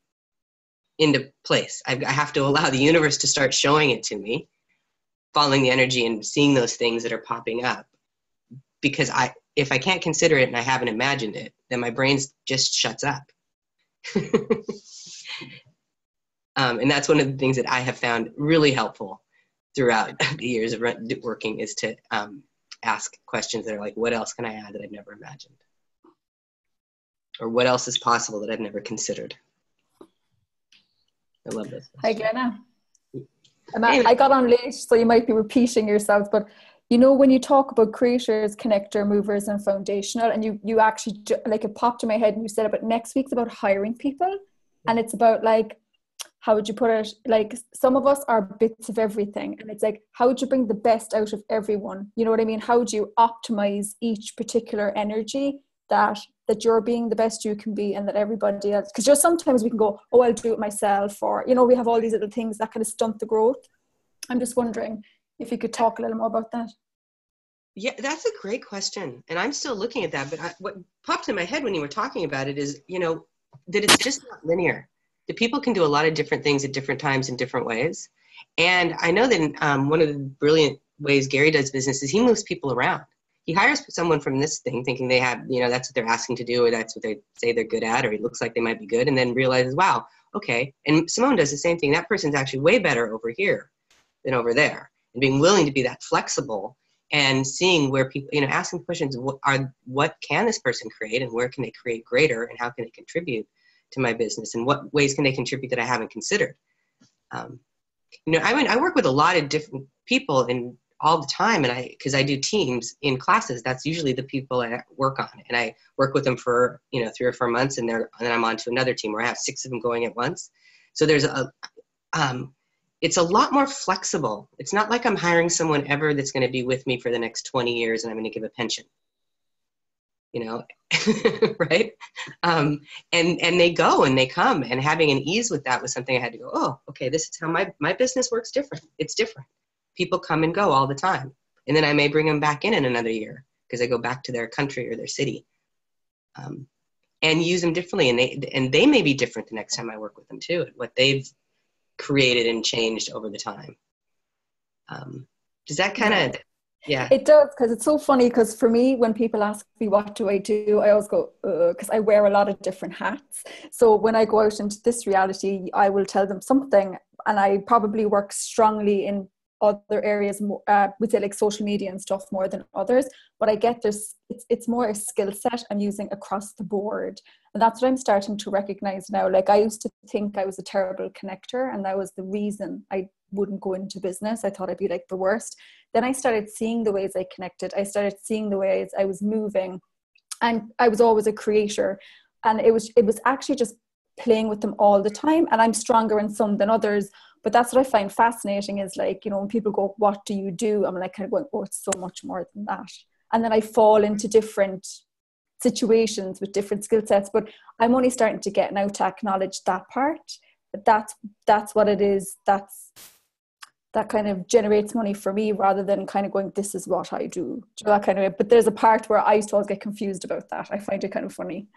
[SPEAKER 4] into place. I have to allow the universe to start showing it to me, following the energy and seeing those things that are popping up. Because if I can't consider it and I haven't imagined it, then my brain just shuts up. And that's one of the things that I have found really helpful throughout the years of working is to ask questions that are like, what else can I add that I've never imagined? Or what else is possible that I've never considered? I love this.
[SPEAKER 9] Hi, Glenna. I got on late, so you might be repeating yourselves, but you know, when you talk about creators, connector, movers, and foundational, and you actually, like, it popped in my head and you said it, but next week's about hiring people. And it's about, like, how would you put it? Like, some of us are bits of everything. And it's like, how would you bring the best out of everyone? You know what I mean? How would you optimize each particular energy that you're being the best you can be and that everybody else, because just sometimes we can go, oh, I'll do it myself. Or, you know, we have all these little things that kind of stunt the growth. I'm just wondering if you could talk a little more about that.
[SPEAKER 4] Yeah, that's a great question. And I'm still looking at that. But what popped in my head when you were talking about it is, you know, that it's just not linear. That people can do a lot of different things at different times in different ways. And I know that one of the brilliant ways Gary does business is he moves people around. He hires someone from this thing thinking they have, you know, that's what they're asking to do, or that's what they say they're good at, or it looks like they might be good, and then realizes, wow, okay. And Simone does the same thing. That person's actually way better over here than over there. And being willing to be that flexible and seeing where people, you know, asking questions, what can this person create and where can they create greater and how can they contribute to my business and what ways can they contribute that I haven't considered? You know, I work with a lot of different people and all the time, and because I do teams in classes, that's usually the people I work on, and I work with them for, you know, 3 or 4 months, and then I'm on to another team where I have 6 of them going at once. So there's it's a lot more flexible. It's not like I'm hiring someone ever that's going to be with me for the next 20 years and I'm going to give a pension, you know, right? And they go and they come, and having an ease with that was something I had to go, oh, okay, this is how my business works different. It's different. People come and go all the time. And then I may bring them back in another year because they go back to their country or their city, and use them differently. And they may be different the next time I work with them too, what they've created and changed over the time. Does that kind of, yeah.
[SPEAKER 9] It does, because it's so funny, because for me, when people ask me what do I do, I always go, because I wear a lot of different hats. So when I go out into this reality, I will tell them something, and I probably work strongly in other areas, would say like social media and stuff more than others, but I get it's more a skill set I'm using across the board. And that's what I'm starting to recognize now. Like, I used to think I was a terrible connector, and that was the reason I wouldn't go into business. I thought I'd be like the worst. Then I started seeing the ways I connected. I started seeing the ways I was moving, and I was always a creator. And it was actually just playing with them all the time. And I'm stronger in some than others. But that's what I find fascinating is, like, you know, when people go, what do you do? I'm like kind of going, oh, it's so much more than that. And then I fall into different situations with different skill sets. But I'm only starting to get now to acknowledge that part. But that's what it is. That kind of generates money for me, rather than kind of going, this is what I do. That kind of way. But there's a part where I used to always get confused about that. I find it kind of funny.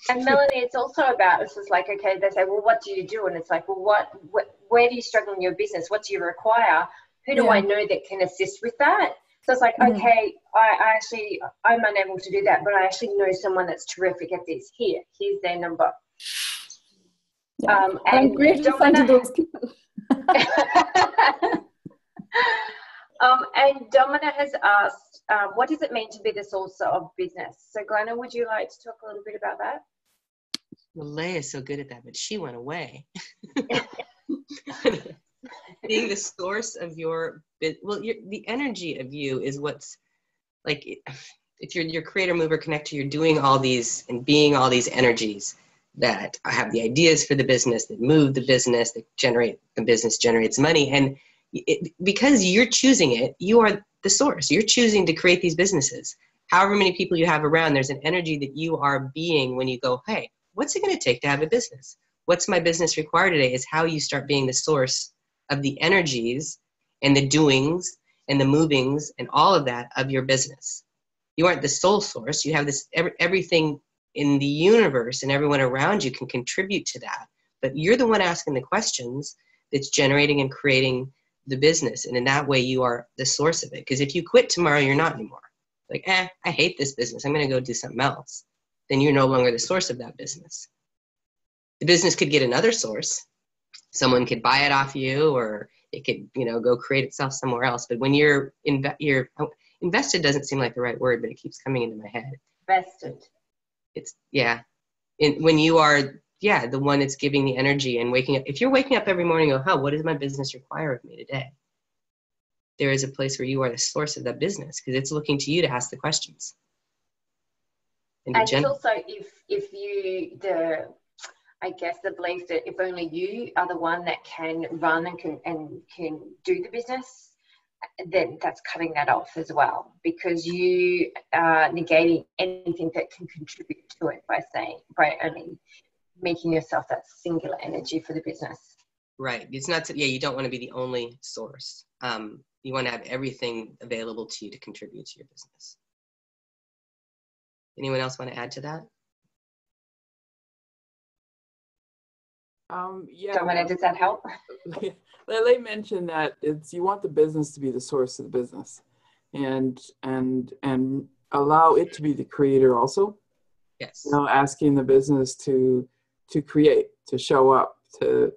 [SPEAKER 3] And Melanie, it's also about, it's just like, okay, they say, well, what do you do? And it's like, well, where do you struggle in your business? What do you require? Who do I know that can assist with that? So it's like, okay, I'm unable to do that, but I actually know someone that's terrific at this. Here's their number.
[SPEAKER 9] Yeah. And I'm great at finding those people.
[SPEAKER 3] And Domina has asked, what does it mean to be the source of business? So Glenna, would you like to talk a little bit about that?
[SPEAKER 4] Well, Leia's so good at that, but she went away. Being the source of the energy of you is what's, like, if you're your creator, mover, connector, you're doing all these and being all these energies that have the ideas for the business, that move the business, that generate the business, generates money. And because you're choosing it, you are the source. You're choosing to create these businesses. However many people you have around, there's an energy that you are being when you go, hey, what's it going to take to have a business? What's my business require today is how you start being the source of the energies and the doings and the movings and all of that of your business. You aren't the sole source. You have this, everything in the universe and everyone around you can contribute to that. But you're the one asking the questions that's generating and creating the business. And in that way, you are the source of it. Because if you quit tomorrow, you're not anymore. Like, I hate this business. I'm going to go do something else. Then you're no longer the source of that business. The business could get another source. Someone could buy it off you, or it could, go create itself somewhere else. But when you're invested doesn't seem like the right word, but it keeps coming into my head.
[SPEAKER 3] Invested.
[SPEAKER 4] It's, yeah. When you are, the one that's giving the energy and waking up. If you're waking up every morning and go, what does my business require of me today? There is a place where you are the source of that business, because it's looking to you to ask the questions.
[SPEAKER 3] And it's also if you, the belief that if only you are the one that can run and can do the business, then that's cutting that off as well, because you are negating anything that can contribute to it by only making yourself that singular energy for the business.
[SPEAKER 4] Right. It's not, you don't want to be the only source. You want to have everything available to you to contribute to your business. Anyone else want to add to that?
[SPEAKER 3] Dominic, does that help?
[SPEAKER 10] Lele mentioned that you want the business to be the source of the business, and allow it to be the creator also.
[SPEAKER 4] Yes.
[SPEAKER 10] Asking the business to create, to show up, to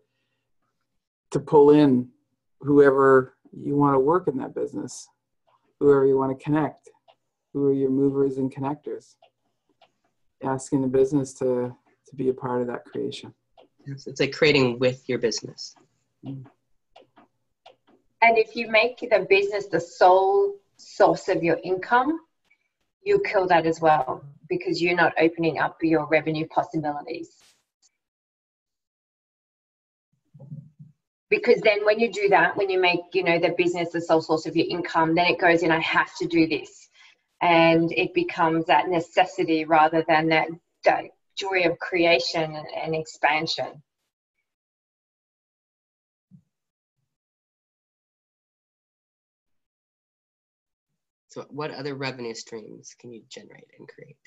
[SPEAKER 10] pull in whoever you want to work in that business, whoever you want to connect, who are your movers and connectors. Asking the business to be a part of that creation.
[SPEAKER 4] Yes, it's like creating with your business.
[SPEAKER 3] And if you make the business the sole source of your income, you kill that as well, because you're not opening up your revenue possibilities. Because then when you do that, when you make, the business the sole source of your income, then it goes in, I have to do this. And it becomes that necessity rather than that joy of creation and expansion.
[SPEAKER 4] So what other revenue streams can you generate and create?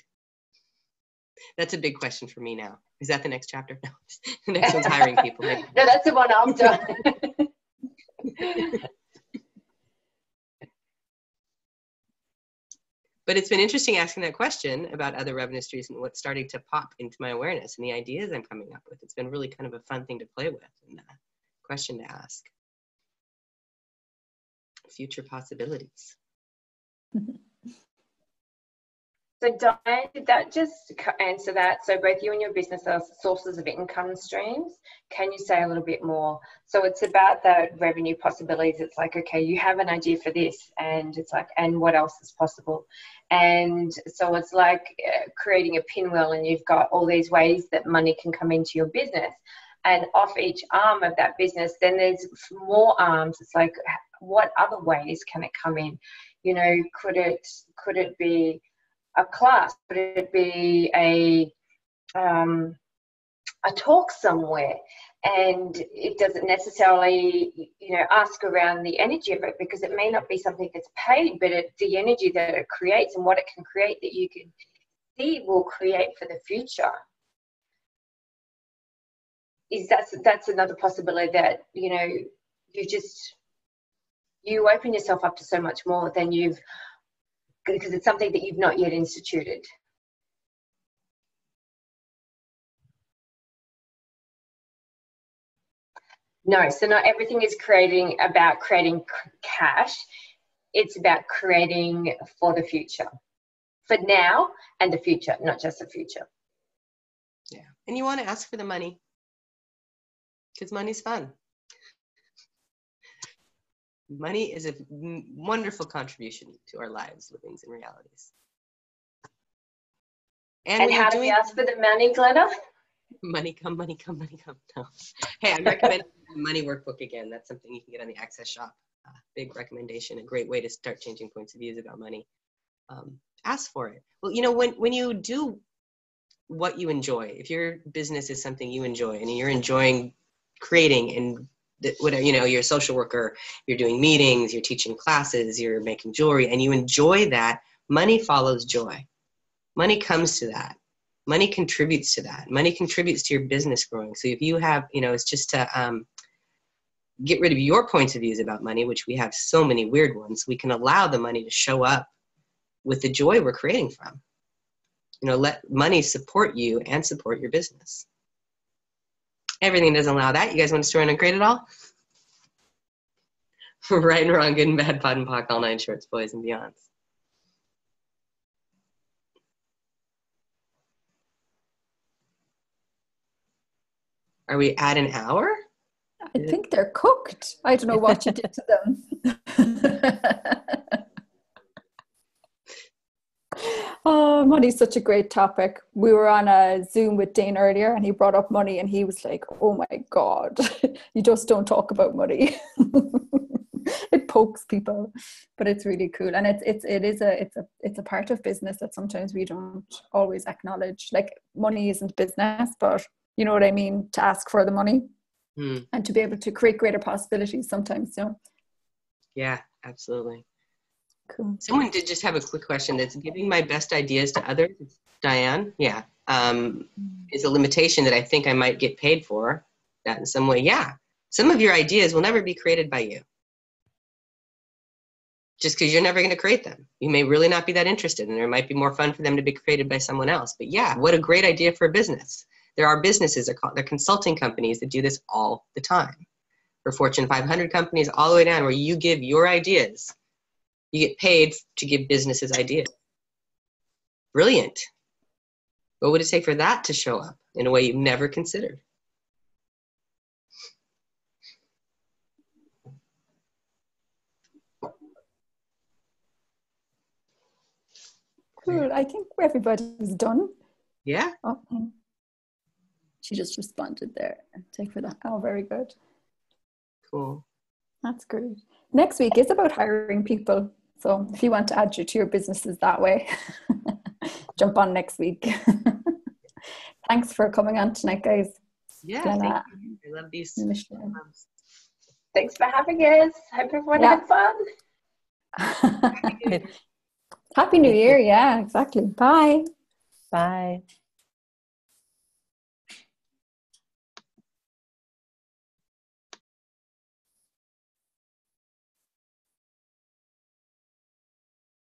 [SPEAKER 4] That's a big question for me now. Is that the next chapter? No, the next one's hiring people.
[SPEAKER 3] No, that's the one after.
[SPEAKER 4] But it's been interesting asking that question about other revenue streams and what's starting to pop into my awareness and the ideas I'm coming up with. It's been really kind of a fun thing to play with and a question to ask. Future possibilities.
[SPEAKER 3] So Diane, did that just answer that? So both you and your business are sources of income streams. Can you say a little bit more? So it's about the revenue possibilities. It's like, okay, you have an idea for this, and it's like, and what else is possible? And so it's like creating a pinwheel, and you've got all these ways that money can come into your business. And off each arm of that business, then there's more arms. It's like, what other ways can it come in? You know, could it be a class? Could it be a talk somewhere? And it doesn't necessarily, you know, ask around the energy of it, because it may not be something that's paid, but the energy that it creates and what it can create that you can see will create for the future. That's another possibility, that, you know, you open yourself up to so much more than because it's something that you've not yet instituted. No, so not everything is about creating cash. It's about creating for the future, for now and the future, not just the future.
[SPEAKER 4] Yeah, and you want to ask for the money, because money's fun. Money is a wonderful contribution to our lives, livings, and realities.
[SPEAKER 3] And how do we ask for the money, Glenna?
[SPEAKER 4] Money come, money come, money come. No. Hey, I'm recommending the money workbook again. That's something you can get on the Access Shop. Big recommendation, a great way to start changing points of views about money. Ask for it. Well, you know, when you do what you enjoy, if your business is something you enjoy and you're enjoying creating and whatever, you know, you're a social worker, you're doing meetings, you're teaching classes, you're making jewelry, and you enjoy that, money follows joy. Money comes to that. Money contributes to that. Money contributes to your business growing. So if you have, you know, it's just to get rid of your points of views about money, which we have so many weird ones, we can allow the money to show up with the joy we're creating from. You know, let money support you and support your business. Everything doesn't allow that. You guys want to store and create it all? Right and wrong, good and bad, pod and pock, all nine shorts, boys and beyonds. Are we at an hour?
[SPEAKER 9] I think they're cooked. I don't know what you did to them. Oh, money's such a great topic. We were on a Zoom with Dane earlier, and he brought up money, and he was like, "Oh my God, you just don't talk about money." It pokes people, but it's really cool, and it's a part of business that sometimes we don't always acknowledge. Like, money isn't business, but you know what I mean, to ask for the money and to be able to create greater possibilities sometimes. So
[SPEAKER 4] yeah, absolutely.
[SPEAKER 9] Cool.
[SPEAKER 4] Someone did just have a quick question. That's giving my best ideas to others. It's Diane. Yeah. Is a limitation that I think I might get paid for that in some way. Yeah. Some of your ideas will never be created by you. Just because you're never going to create them. You may really not be that interested, and there might be more fun for them to be created by someone else. But yeah, what a great idea for a business. There are businesses, they're consulting companies that do this all the time. For Fortune 500 companies all the way down, where you give your ideas. You get paid to give businesses ideas. Brilliant. What would it take for that to show up in a way you've never considered?
[SPEAKER 9] Cool. I think everybody's done.
[SPEAKER 4] Yeah.
[SPEAKER 9] Oh, she just responded there. Take for that. Oh, very good.
[SPEAKER 4] Cool.
[SPEAKER 9] That's great. Next week is about hiring people. So if you want to add you to your businesses that way, jump on next week. Thanks for coming on tonight, guys.
[SPEAKER 4] Yeah, thank you. I love these.
[SPEAKER 3] Thanks for having us. Hope everyone had fun.
[SPEAKER 9] Happy New Year. Yeah, exactly. Bye.
[SPEAKER 1] Bye.